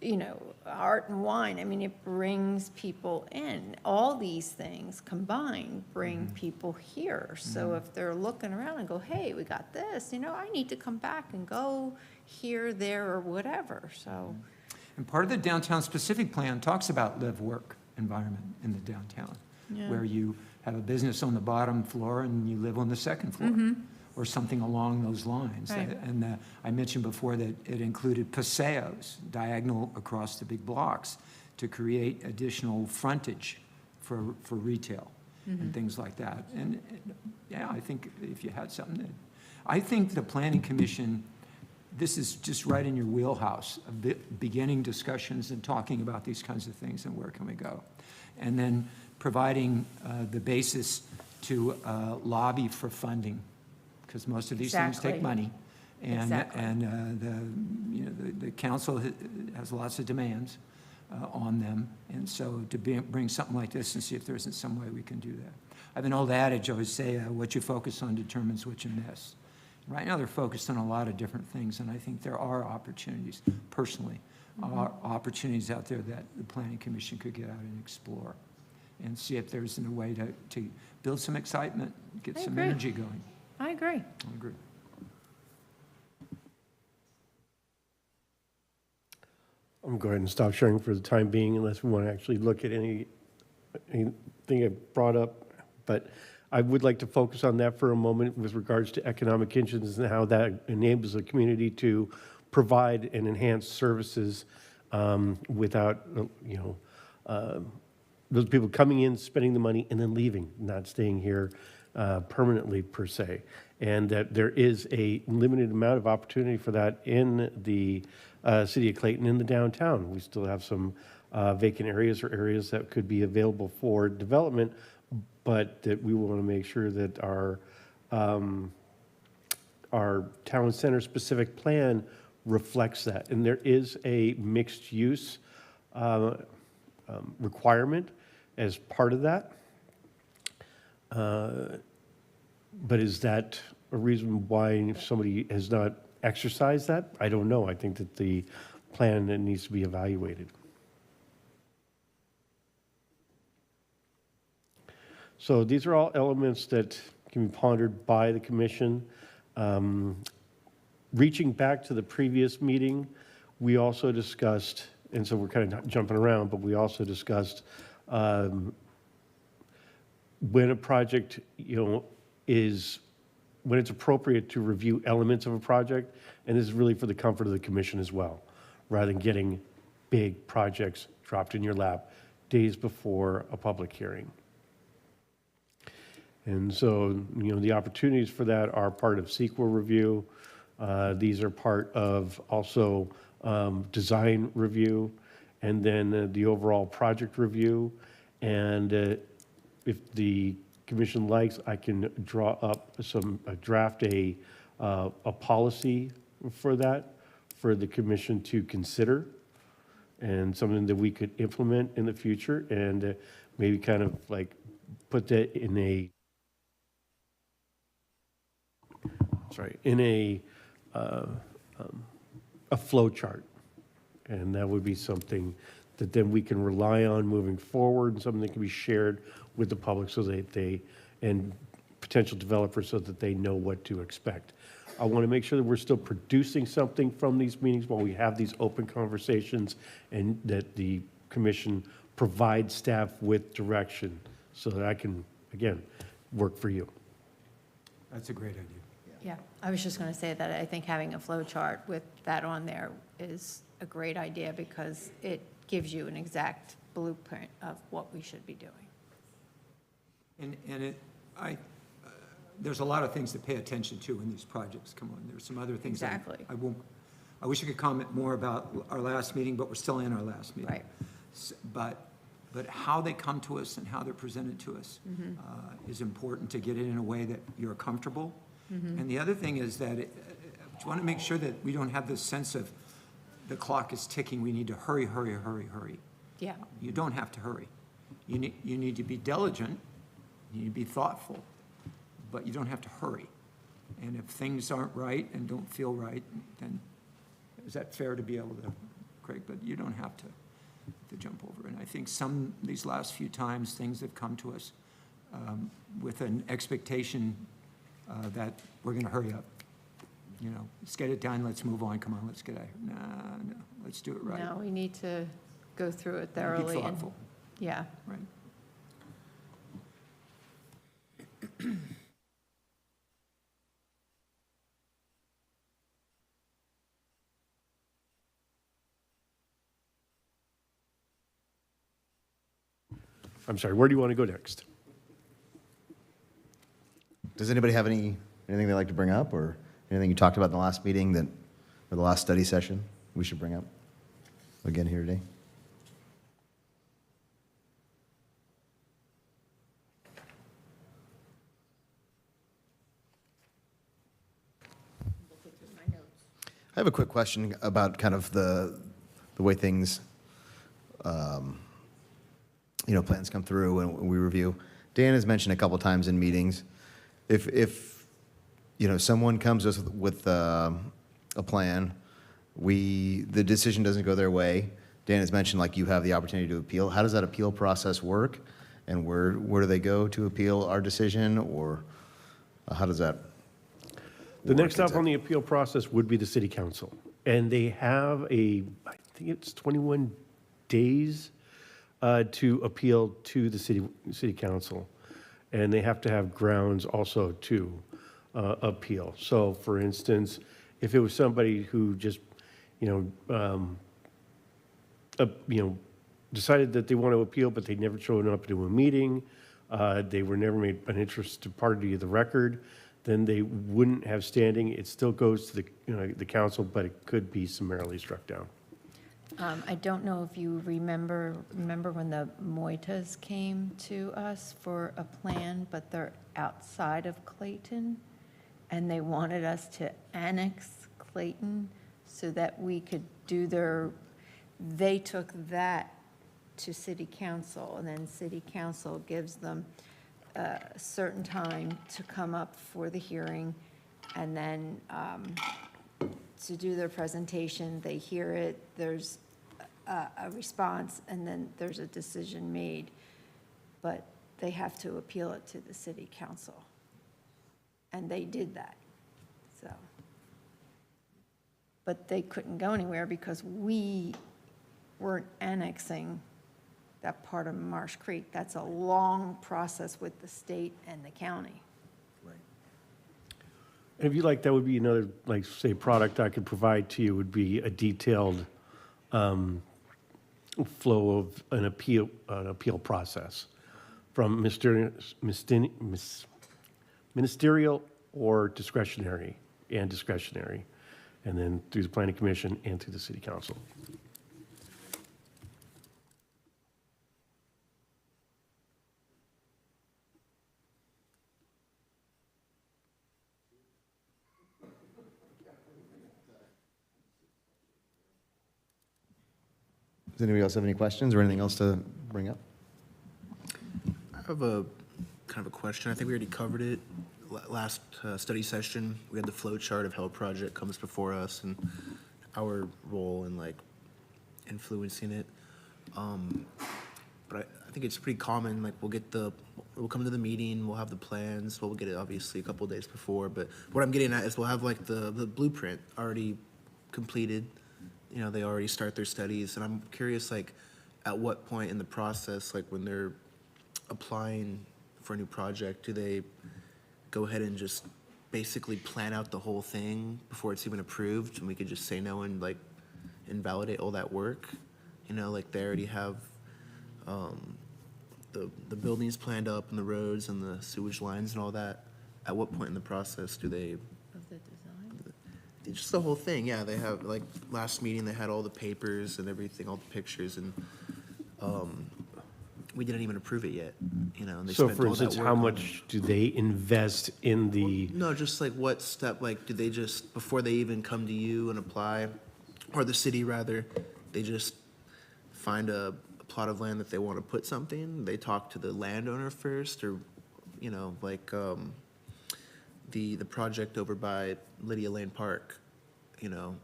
you know, art and wine. I mean, it brings people in. All these things combined bring people here. So if they're looking around and go, hey, we got this, you know, I need to come back and go here, there, or whatever, so. And part of the downtown specific plan talks about live-work environment in the downtown, Yeah. where you have a business on the bottom floor and you live on the second floor, or something along those lines. Right. And I mentioned before that it included paseos, diagonal across the big blocks, to create additional frontage for retail and things like that. And yeah, I think if you had something that, I think the Planning Commission, this is just right in your wheelhouse, beginning discussions and talking about these kinds of things and where can we go. And then providing the basis to lobby for funding, because most of these things take Exactly. money. And, Exactly. and the council has lots of demands on them. And so to bring something like this and see if there isn't some way we can do that. I have an old adage, I always say, what you focus on determines what you miss. Right now, they're focused on a lot of different things, and I think there are opportunities, personally, are opportunities out there that the Planning Commission could get out and explore and see if there's a way to build some excitement, get I some agree. energy going. I agree. I agree. I'm going to go ahead and stop sharing for the time being unless we want to actually look at anything I brought up. But I would like to focus on that for a moment with regards to economic engines and how that enables the community to provide and enhance services without, those people coming in, spending the money, and then leaving, not staying here permanently per se. And that there is a limited amount of opportunity for that in the city of Clayton, in the downtown. We still have some vacant areas or areas that could be available for development, but that we want to make sure that our town center specific plan reflects that. And there is a mixed use requirement as part of that. But is that a reason why somebody has not exercise that? I don't know. I think that the plan that needs to be evaluated. So these are all elements that can be pondered by the commission. Reaching back to the previous meeting, we also discussed, and so we're kind of jumping around, but we also discussed when a project, when it's appropriate to review elements of a project, and this is really for the comfort of the commission as well, rather than getting big projects dropped in your lap days before a public hearing. And so, the opportunities for that are part of CEQA review. These are part of also design review, and then the overall project review. And if the commission likes, I can draw up draft a policy for that, for the commission to consider, and something that we could implement in the future, and maybe kind of like put that in a flow chart. And that would be something that then we can rely on moving forward, and something that can be shared with the public so that and potential developers, so that they know what to expect. I want to make sure that we're still producing something from these meetings while we have these open conversations, and that the commission provides staff with direction so that I can, again, work for you. That's a great idea. Yeah, I was just going to say that I think having a flow chart with that on there is a great idea, because it gives you an exact blueprint of what we should be doing. And there's a lot of things to pay attention to when these projects come on. There's some other things. Exactly. I wish I could comment more about our last meeting, but we're still in our last meeting. Right. But how they come to us and how they're presented to us is important, to get it in a way that you're comfortable. And the other thing is that you want to make sure that we don't have this sense of the clock is ticking, we need to hurry, hurry, hurry, hurry. Yeah. You don't have to hurry. You need to be diligent, you need to be thoughtful, but you don't have to hurry. And if things aren't right and don't feel right, then is that fair to be able to, Craig? But you don't have to jump over. And I think these last few times, things have come to us with an expectation that we're going to hurry up. Let's get it done, let's move on, come on, let's get out of here. No, let's do it right. No, we need to go through it Be thoroughly. thoughtful, Yeah. right? I'm sorry, where do you want to go next? Does anybody have anything they'd like to bring up, or anything you talked about in the last meeting or the last study session we should bring up again here today? I have a quick question about kind of the way things, plans come through and we review. Dan has mentioned a couple times in meetings, if someone comes with a plan, the decision doesn't go their way. Dan has mentioned, like, you have the opportunity to appeal. How does that appeal process work? And where do they go to appeal our decision, or how does that The next work? stop on the appeal process would be the city council. And they have I think it's 21 days to appeal to the city council. And they have to have grounds also to appeal. So, for instance, if it was somebody who just, decided that they want to appeal, but they never showed up to a meeting, they were never made an interested party of the record, then they wouldn't have standing. It still goes to the council, but it could be summarily struck down. I don't know if you remember when the Moitas came to us for a plan, but they're outside of Clayton, and they wanted us to annex Clayton so that we could they took that to city council, and then city council gives them a certain time to come up for the hearing, and then to do their presentation, they hear it, there's a response, and then there's a decision made. But they have to appeal it to the city council. And they did that, so. But they couldn't go anywhere because we weren't annexing that part of Marsh Creek. That's a long process with the state and the county. And if you like, that would be another, like, say, product I could provide to you would be a detailed flow of an appeal process from ministerial or discretionary, and then through the planning commission and through the city council. Does anybody else have any questions or anything else to bring up? I have a kind of a question. I think we already covered it last study session. We had the flow chart of how a project comes before us and our role in like influencing it. But I think it's pretty common, like we'll come to the meeting, we'll have the plans, we'll get it obviously a couple of days before, but what I'm getting at is we'll have like the blueprint already completed. You know, they already start their studies, and I'm curious, like, at what point in the process, like when they're applying for a new project, do they go ahead and just basically plan out the whole thing before it's even approved, and we could just say no and like invalidate all that work? You know, like they already have the buildings planned up and the roads and the sewage lines and all that. At what point in the process do they? Of the design? Just the whole thing, yeah. They have, like, last meeting, they had all the papers and everything, all the pictures, and we didn't even approve it yet, you know. And they So spent for all that instance, work how on it. much do they invest in the, No, just like what step, like, do they just, before they even come to you and apply, or the city rather, they just find a plot of land that they want to put something? They talk to the landowner first, or, you know, like, the project over by Lydia Lane Park, you know,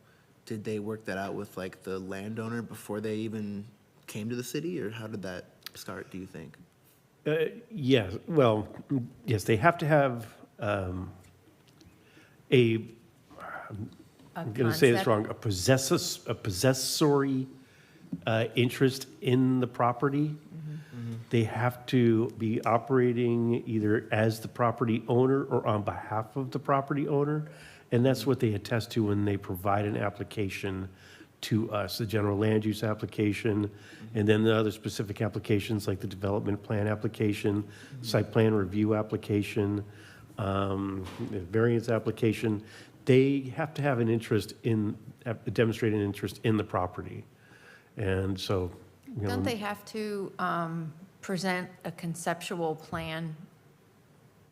did they work that out with like the landowner before they even came to the city, or how did that start, do you think? yes, well, yes, they have to have I'm going to say this wrong, a possessory interest in the property. They have to be operating either as the property owner or on behalf of the property owner. And that's what they attest to when they provide an application to us, the general land use application, and then the other specific applications like the development plan application, site plan review application, the variance application. They have to have an interest in, demonstrate an interest in the property. And so, you know. Don't they have to present a conceptual plan?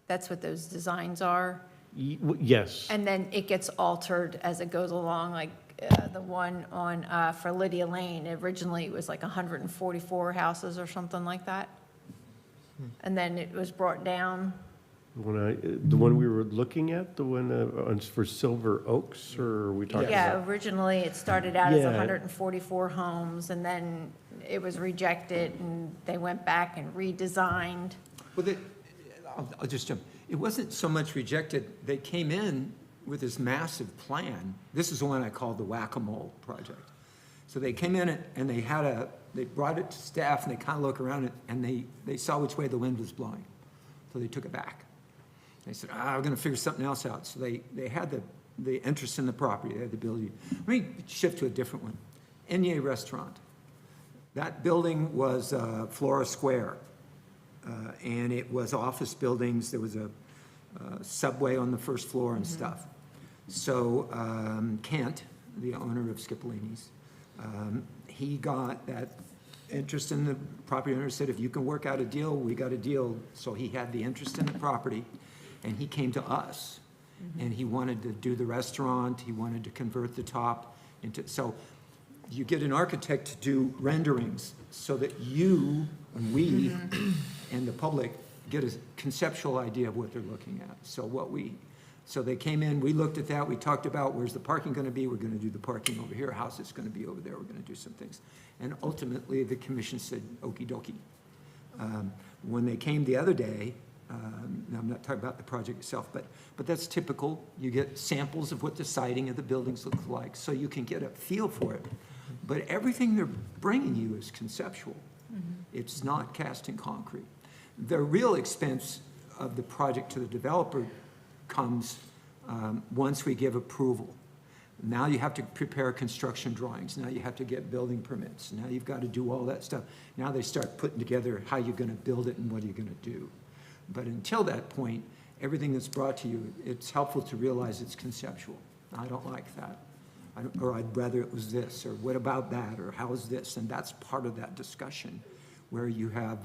That's what those designs are. Yes. And then it gets altered as it goes along, like the one on, for Lydia Lane, originally it was like 144 houses or something like that. And then it was brought down. The one we were looking at, the one for Silver Oaks, or are we talking Yeah, about? originally it started out as Yeah. 144 homes, and then it was rejected, and they went back and redesigned. Well, I'll just jump. It wasn't so much rejected. They came in with this massive plan. This is the one I called the whack-a-mole project. So they came in and they brought it to staff, and they kind of look around it, and they saw which way the wind was blowing. So they took it back. They said, we're going to figure something else out. So they had the interest in the property. They had the ability. Let me shift to a different one. Enye Restaurant. That building was Flora Square, and it was office buildings. There was a subway on the first floor and stuff. So Kent, the owner of Scipolini's, he got that interest in the property. Owner said, if you can work out a deal, we got a deal. So he had the interest in the property, and he came to us, and he wanted to do the restaurant. He wanted to convert the top into, so you get an architect to do renderings so that you and we and the public get a conceptual idea of what they're looking at. So what we So they came in, we looked at that, we talked about where's the parking going to be, we're going to do the parking over here, house is going to be over there, we're going to do some things. And ultimately, the commission said, okey dokey. When they came the other day, now I'm not talking about the project itself, but that's typical. You get samples of what the siding of the buildings look like, so you can get a feel for it. But everything they're bringing you is conceptual. It's not cast in concrete. The real expense of the project to the developer comes once we give approval. Now you have to prepare construction drawings. Now you have to get building permits. Now you've got to do all that stuff. Now they start putting together how you're going to build it and what are you going to do. But until that point, everything that's brought to you, it's helpful to realize it's conceptual. I don't like that. Or I'd rather it was this, or what about that, or how is this? And that's part of that discussion where you have,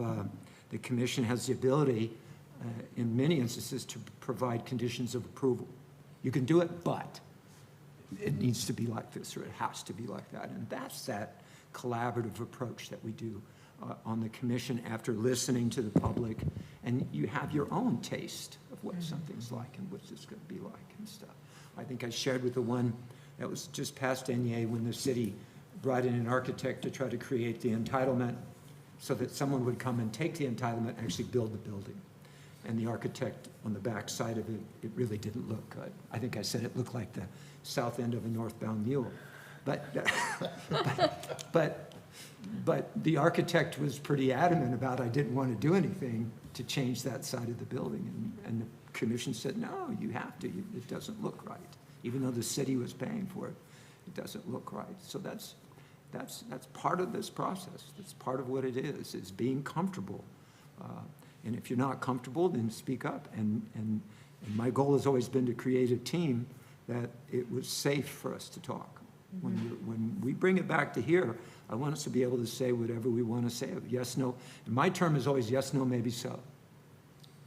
the commission has the ability, in many instances, to provide conditions of approval. You can do it, but it needs to be like this, or it has to be like that. And that's that collaborative approach that we do on the commission after listening to the public, and you have your own taste of what something's like and what's this going to be like and stuff. I think I shared with the one that was just past NEA when the city brought in an architect to try to create the entitlement so that someone would come and take the entitlement and actually build the building. And the architect on the back side of it, it really didn't look good. I think I said it looked like the south end of a northbound mule. But the architect was pretty adamant about I didn't want to do anything to change that side of the building. And the commission said, no, you have to. It doesn't look right. Even though the city was paying for it, it doesn't look right. So that's part of this process. That's part of what it is being comfortable. And if you're not comfortable, then speak up. And my goal has always been to create a team that it was safe for us to talk. When we bring it back to here, I want us to be able to say whatever we want to say. Yes, no. And my term is always yes, no, maybe so.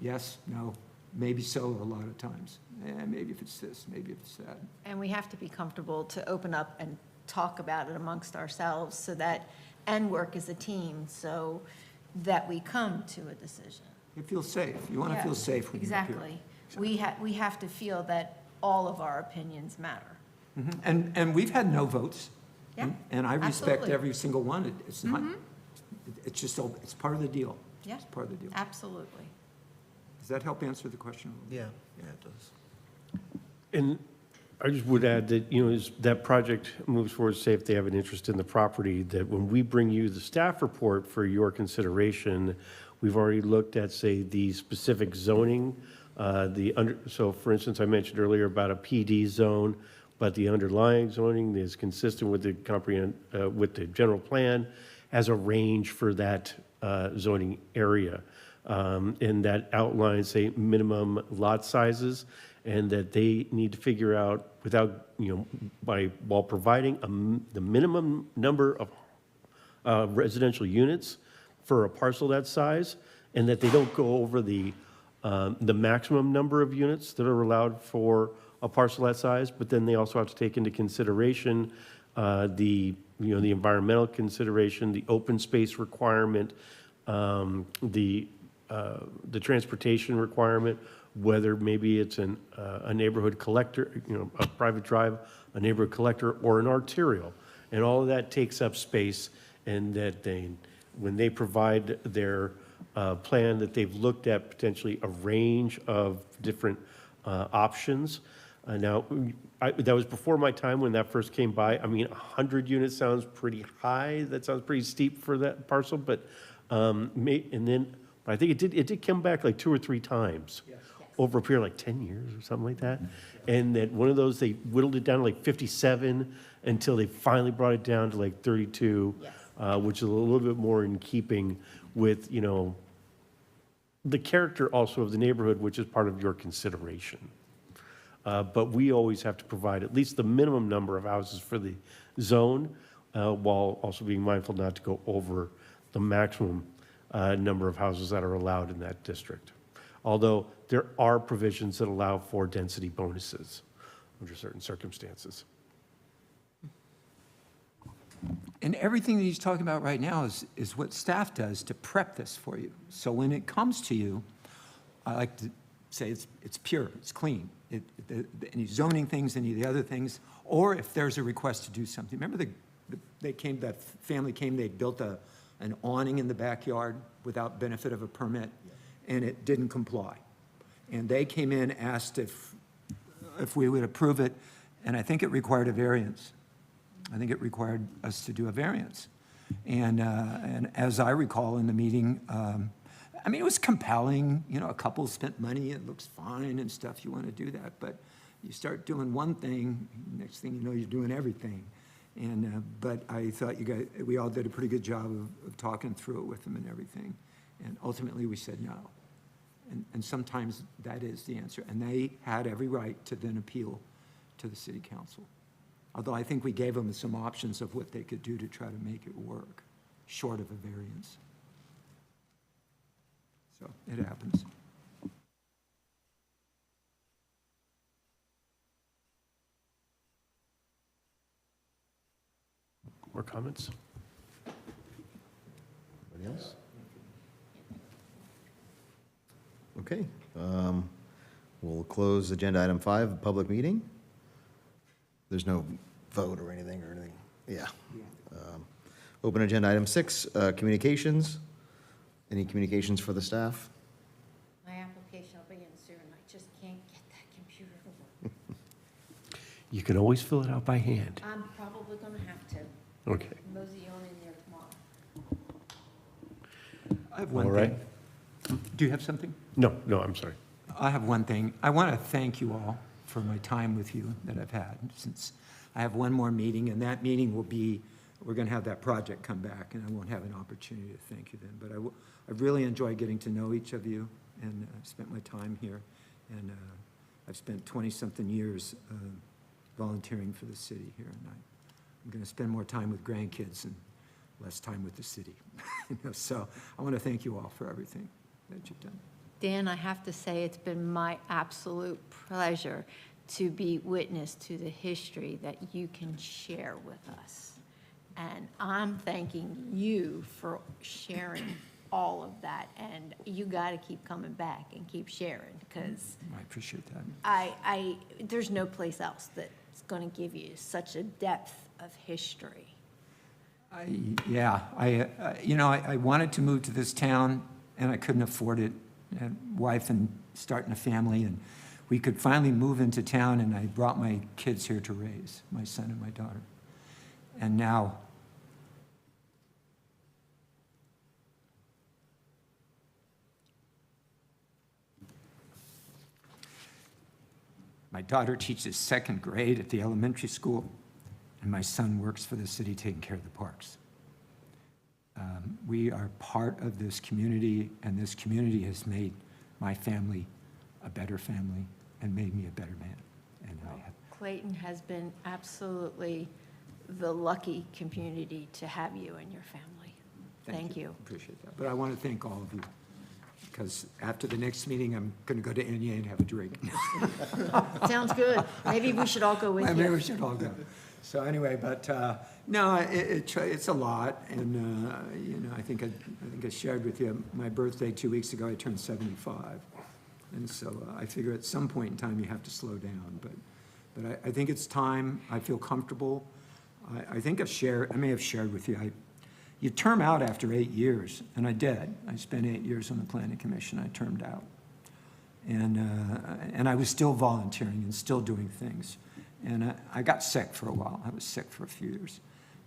Yes, no, maybe so a lot of times. Maybe if it's this, maybe if it's that. And we have to be comfortable to open up and talk about it amongst ourselves so that, and work as a team so that we come to a decision. You feel safe. You want to feel safe when you're here. Exactly. We have to feel that all of our opinions matter. And we've had no votes. Yeah, And I respect absolutely. every single one. It's not, it's just, it's part of the deal. Yeah. It's part of the deal. Absolutely. Does that help answer the question? Yeah, it does. And I just would add that, as that project moves forward, say if they have an interest in the property, that when we bring you the staff report for your consideration, we've already looked at, say, the specific zoning, so for instance, I mentioned earlier about a PD zone, but the underlying zoning is consistent with the with the general plan as a range for that zoning area. And that outlines, say, minimum lot sizes, and that they need to figure out while providing the minimum number of residential units for a parcel that size, and that they don't go over the maximum number of units that are allowed for a parcel that size, but then they also have to take into consideration the environmental consideration, the open space requirement, the transportation requirement, whether maybe it's a neighborhood collector, a private drive, a neighborhood collector, or an arterial. And all of that takes up space, and that when they provide their plan, that they've looked at potentially a range of different options. Now, that was before my time when that first came by. I mean, 100 units sounds pretty high. That sounds pretty steep for that parcel, but I think it did come back like 2 or 3 times over a period of like 10 years or something like that. And that one of those, they whittled it down to like 57 until they finally brought it down to like 32, which is a little bit more in keeping with, the character also of the neighborhood, which is part of your consideration. But we always have to provide at least the minimum number of houses for the zone, while also being mindful not to go over the maximum number of houses that are allowed in that district. Although there are provisions that allow for density bonuses under certain circumstances. And everything that he's talking about right now is what staff does to prep this for you. So when it comes to you, I like to say it's pure, it's clean. Any zoning things, any of the other things, or if there's a request to do something. Remember that family came, they built an awning in the backyard without benefit of a permit, and it didn't comply. And they came in, asked if we would approve it, and I think it required a variance. I think it required us to do a variance. And as I recall in the meeting, I mean, it was compelling. You know, a couple spent money, it looks fine and stuff, you want to do that. But you start doing one thing, next thing you know, you're doing everything. And, but I thought we all did a pretty good job of talking through it with them and everything. And ultimately, we said no. And sometimes that is the answer. And they had every right to then appeal to the city council. Although I think we gave them some options of what they could do to try to make it work, short of a variance. So it happens. More comments? Anybody else? Okay, we'll close agenda item 5, public meeting. There's no vote or anything. Yeah. Open agenda item 6, communications. Any communications for the staff? My application will be in soon. I just can't get that computer to work. You can always fill it out by hand. I'm probably going to have to. Okay. Mosey on in there tomorrow. I have one All right. thing. Do you have something? No, I'm sorry. I have one thing. I want to thank you all for my time with you that I've had, since I have one more meeting, and that meeting will be, we're going to have that project come back, and I won't have an opportunity to thank you then. But I really enjoy getting to know each of you, and I've spent my time here, and I've spent 20-something years volunteering for the city here, and I'm going to spend more time with grandkids and less time with the city. You know, so I want to thank you all for everything that you've done. Dan, I have to say, it's been my absolute pleasure to be witness to the history that you can share with us. And I'm thanking you for sharing all of that. And you got to keep coming back and keep sharing, because I appreciate that. there's no place else that's going to give you such a depth of history. I wanted to move to this town, and I couldn't afford it. I had a wife and starting a family, and we could finally move into town, and I brought my kids here to raise, my son and my daughter. And now, my daughter teaches second grade at the elementary school, and my son works for the city taking care of the parks. We are part of this community, and this community has made my family a better family and made me a better man. And Clayton has been absolutely the lucky community to have you and your family. Thank you. Appreciate that. But I want to thank all of you, because after the next meeting, I'm going to go to Enya and have a drink. Sounds good. Maybe we should all go with Maybe we you. should all go. So anyway, but no, it's a lot, and I think I shared with you my birthday 2 weeks ago. I turned 75, and so I figure at some point in time you have to slow down. But I think it's time. I feel comfortable. I think I may have shared with you. You term out after 8 years, and I did. I spent 8 years on the Planning Commission. I termed out, and I was still volunteering and still doing things. And I got sick for a while. I was sick for a few years.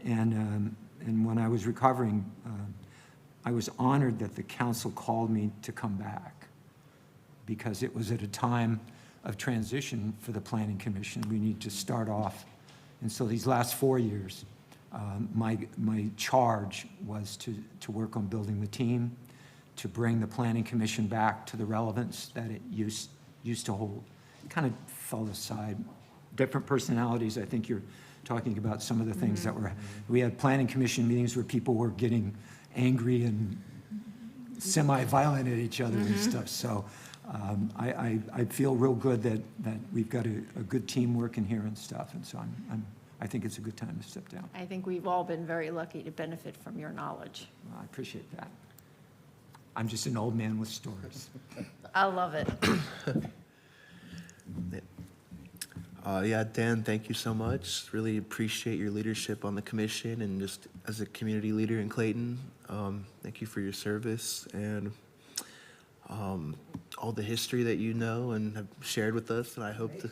And when I was recovering, I was honored that the council called me to come back, because it was at a time of transition for the Planning Commission. We need to start off. And so these last 4 years, my charge was to work on building the team, to bring the Planning Commission back to the relevance that it used to hold. It kind of fell aside. Different personalities. I think you're talking about some of the things that we had Planning Commission meetings where people were getting angry and semi-violent at each other and stuff. So I feel real good that we've got a good team working here and stuff. And so I think it's a good time to step down. I think we've all been very lucky to benefit from your knowledge. I appreciate that. I'm just an old man with stories. I love it. Yeah, Dan, thank you so much. Really appreciate your leadership on the commission and just as a community leader in Clayton. Thank you for your service and all the history that you know and have shared with us. And I hope to.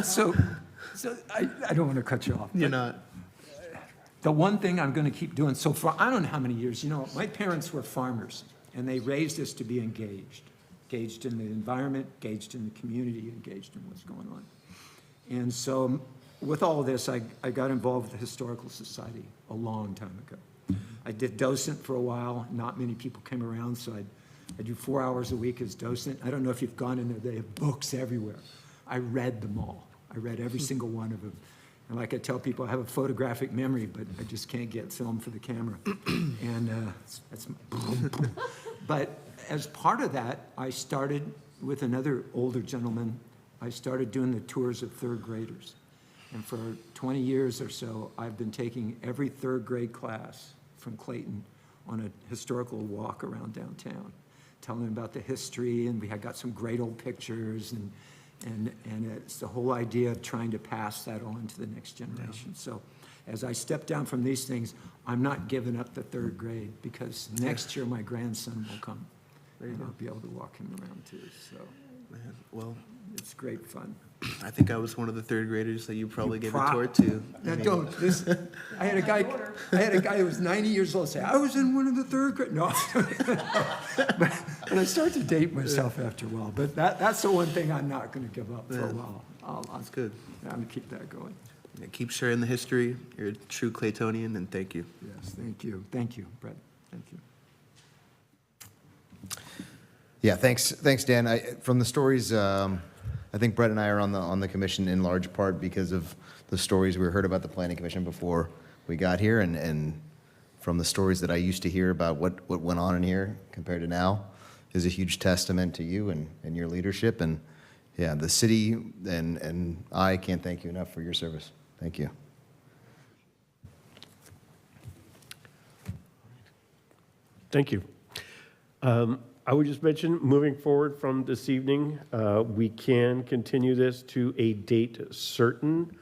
So I don't want to cut you off. You're not. The one thing I'm going to keep doing so far, I don't know how many years, my parents were farmers, and they raised us to be engaged in the environment, engaged in the community, engaged in what's going on. And so with all of this, I got involved with the Historical Society a long time ago. I did docent for a while. Not many people came around, so I do 4 hours a week as docent. I don't know if you've gone in there. They have books everywhere. I read them all. I read every single one of them. And like I tell people, I have a photographic memory, but I just can't get film for the camera. And that's but as part of that, I started with another older gentleman. I started doing the tours of third graders. And for 20 years or so, I've been taking every third grade class from Clayton on a historical walk around downtown, telling them about the history, and we had got some great old pictures, and it's the whole idea of trying to pass that on to the next generation. So as I step down from these things, I'm not giving up the third grade, because next year my grandson will come, and I'll be able to walk him around too. So Man, well, it's great fun. I think I was one of the third graders that you probably gave a Pro- tour to. Now, I had a guy who was 90 years old say, I was in one of the third grade. No. but I start to date myself after a while. But that's the one thing I'm not going to give up for a while. That's good. I'm going to keep that going. Yeah, keep sharing the history. You're a true Claytonian, and thank you. Yes, thank you. Thank you, Brett. Thank you. Yeah, thanks, Dan. From the stories, I think Brett and I are on the commission in large part because of the stories we heard about the planning commission before we got here, and from the stories that I used to hear about what went on in here compared to now is a huge testament to you and your leadership. And yeah, the city and I can't thank you enough for your service. Thank you. Thank you. I would just mention, moving forward from this evening, we can continue this to a date certain,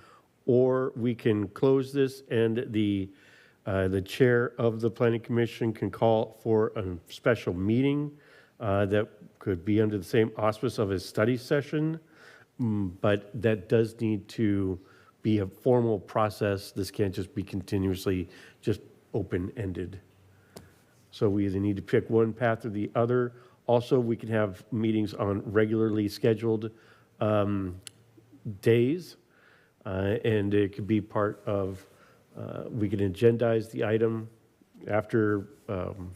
or we can close this and the chair of the planning commission can call for a special meeting that could be under the same auspice of a study session, but that does need to be a formal process. This can't just be continuously just open-ended. So we either need to pick one path or the other. Also, we can have meetings on regularly scheduled days, and it could be part of, we can agendize the item after,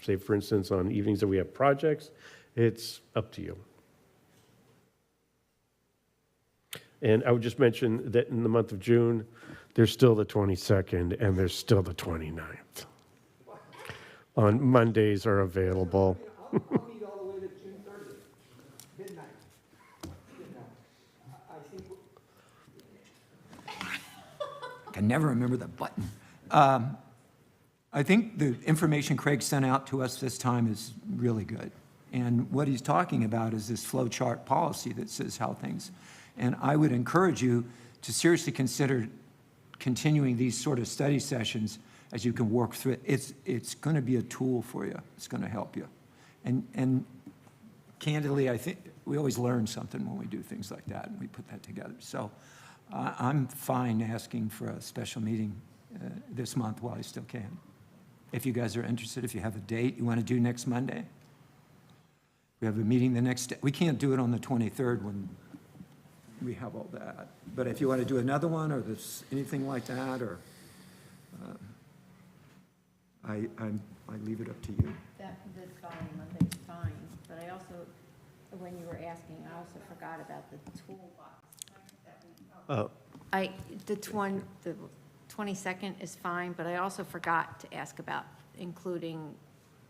say, for instance, on evenings that we have projects. It's up to you. And I would just mention that in the month of June, there's still the 22nd and there's still the 29th. On Mondays are available. I'll meet all the way to June 30th, midnight. I can never remember the button. I think the information Craig sent out to us this time is really good. And what he's talking about is this flow chart policy that says how things. And I would encourage you to seriously consider continuing these sort of study sessions as you can work through it. It's going to be a tool for you. It's going to help you. And candidly, I think we always learn something when we do things like that, and we put that together. So I'm fine asking for a special meeting this month while I still can. If you guys are interested, if you have a date you want to do next Monday. We have a meeting the next day. We can't do it on the 23rd when we have all that. But if you want to do another one or this, anything like that, or I leave it up to you. That this following Monday's fine, but I also, when you were asking, I also forgot about the toolbox. The 22nd is fine, but I also forgot to ask about including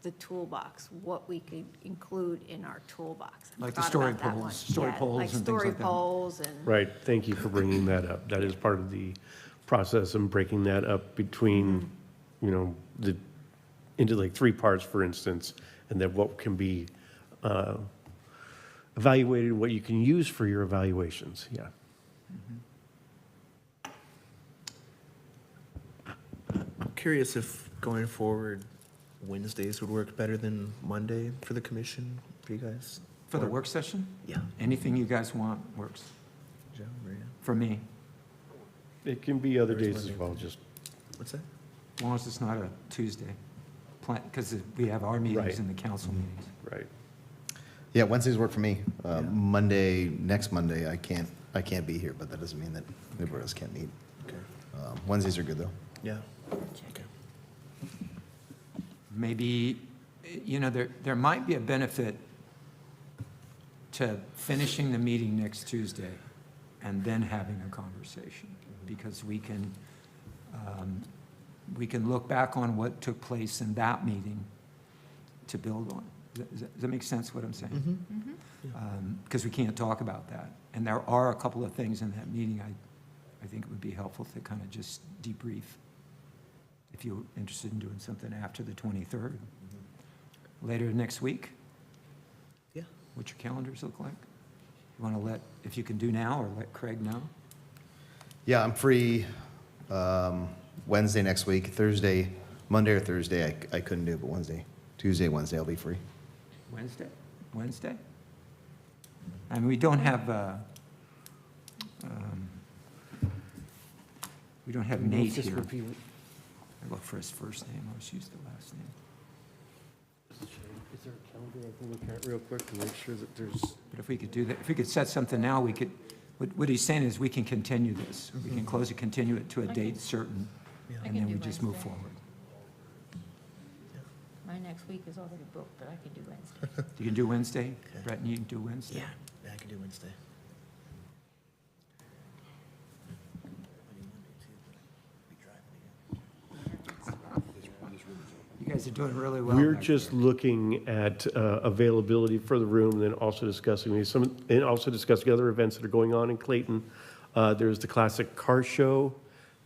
the toolbox, what we could include in our toolbox. I Like the forgot story about that one. polls, story Yeah, polls and things like that. Like story polls and. Right, thank you for bringing that up. That is part of the process and breaking that up between, you know, into like 3 parts, for instance, and then what can be evaluated, what you can use for your evaluations, yeah. I'm curious if going forward, Wednesdays would work better than Monday for the commission, for you guys? For the Or- work session? Yeah. Anything you guys want works Joe, Maria? for me, It can be other Where's days as Monday? well, just, What's that? as long as it's not a Tuesday. Because we have our meetings Right. and the council meetings. right. Yeah, Wednesdays work for me. Monday, next Monday, I can't be here, but that doesn't mean that anybody else can't meet. Okay. Wednesdays are good, though. Yeah. Okay. Maybe, there might be a benefit to finishing the meeting next Tuesday and then having a conversation, because we can look back on what took place in that meeting to build on. Does that make sense, what I'm saying? Because we can't talk about that. And there are a couple of things in that meeting I think it would be helpful to kind of just debrief, if you're interested in doing something after the 23rd. Later next week, Yeah. what your calendars look like? You want to if you can do now, or let Craig know? Yeah, I'm free Wednesday next week. Monday or Thursday, I couldn't do, but Tuesday, Wednesday, I'll be free. Wednesday? I mean, we don't have Nate here. I look for his first name, I always use the last name. Is there a calendar I can look at real quick to make sure that there's? But if we could do that, if we could set something now, we could, what he's saying is we can continue this. We can close it, continue it to a date certain, Yeah. and can then do we just move Wednesday. forward. My next week is already booked, but I can do Wednesday. You can do Wednesday? Okay. Brett, you can do Wednesday? Yeah, I can do Wednesday. You guys are doing really well. We're back just there. looking at availability for the room, and then also discussing other events that are going on in Clayton. There's the Classic Car Show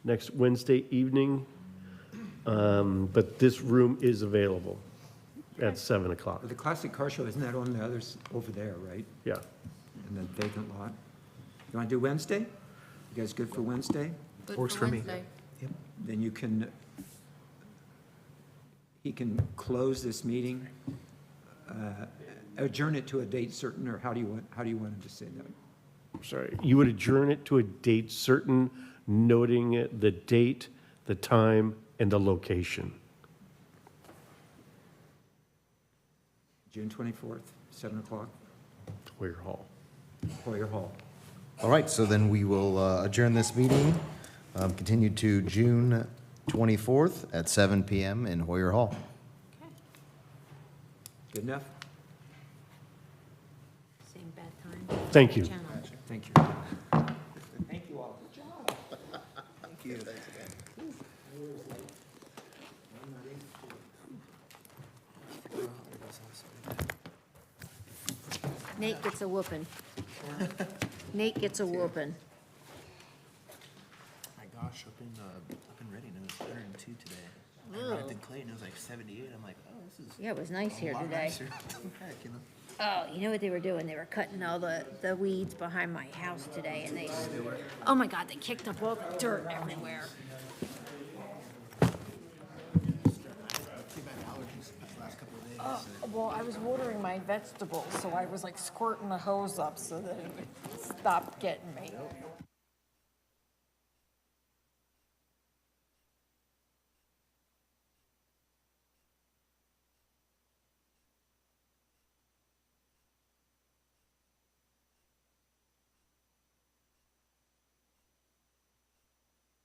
next Wednesday evening, but this room is available at 7 o'clock. But the Classic Car Show, isn't that on the others over there, right? Yeah. In the vacant lot? You want to do Wednesday? You guys good for Wednesday? Works for me. Then he can close this meeting, adjourn it to a date certain, or how do you want him to say that? Sorry, you would adjourn it to a date certain, noting the date, the time, and the location. June 24th, 7 o'clock, Hoyer Hall. Hoyer Hall. All right, so then we will adjourn this meeting, continue to June 24th at 7 PM in Hoyer Hall. Good enough? Same bad time. Thank you. Channel. Thank you. Thank you all. Good job. Thank you. Thanks again. Nate gets a whooping. Nate gets a whooping. My gosh, up in Reading, it was 102 today. I arrived in Clayton, it was like 78. I'm like, oh, this is Yeah, it was nice a here lot today. nicer. Heck, you know? Oh, you know what they were doing? They were cutting all the weeds behind my house today, and oh my God, they kicked up all the dirt everywhere. Oh, well, I was watering my vegetables, so I was like squirting the hose up so that it would stop getting me.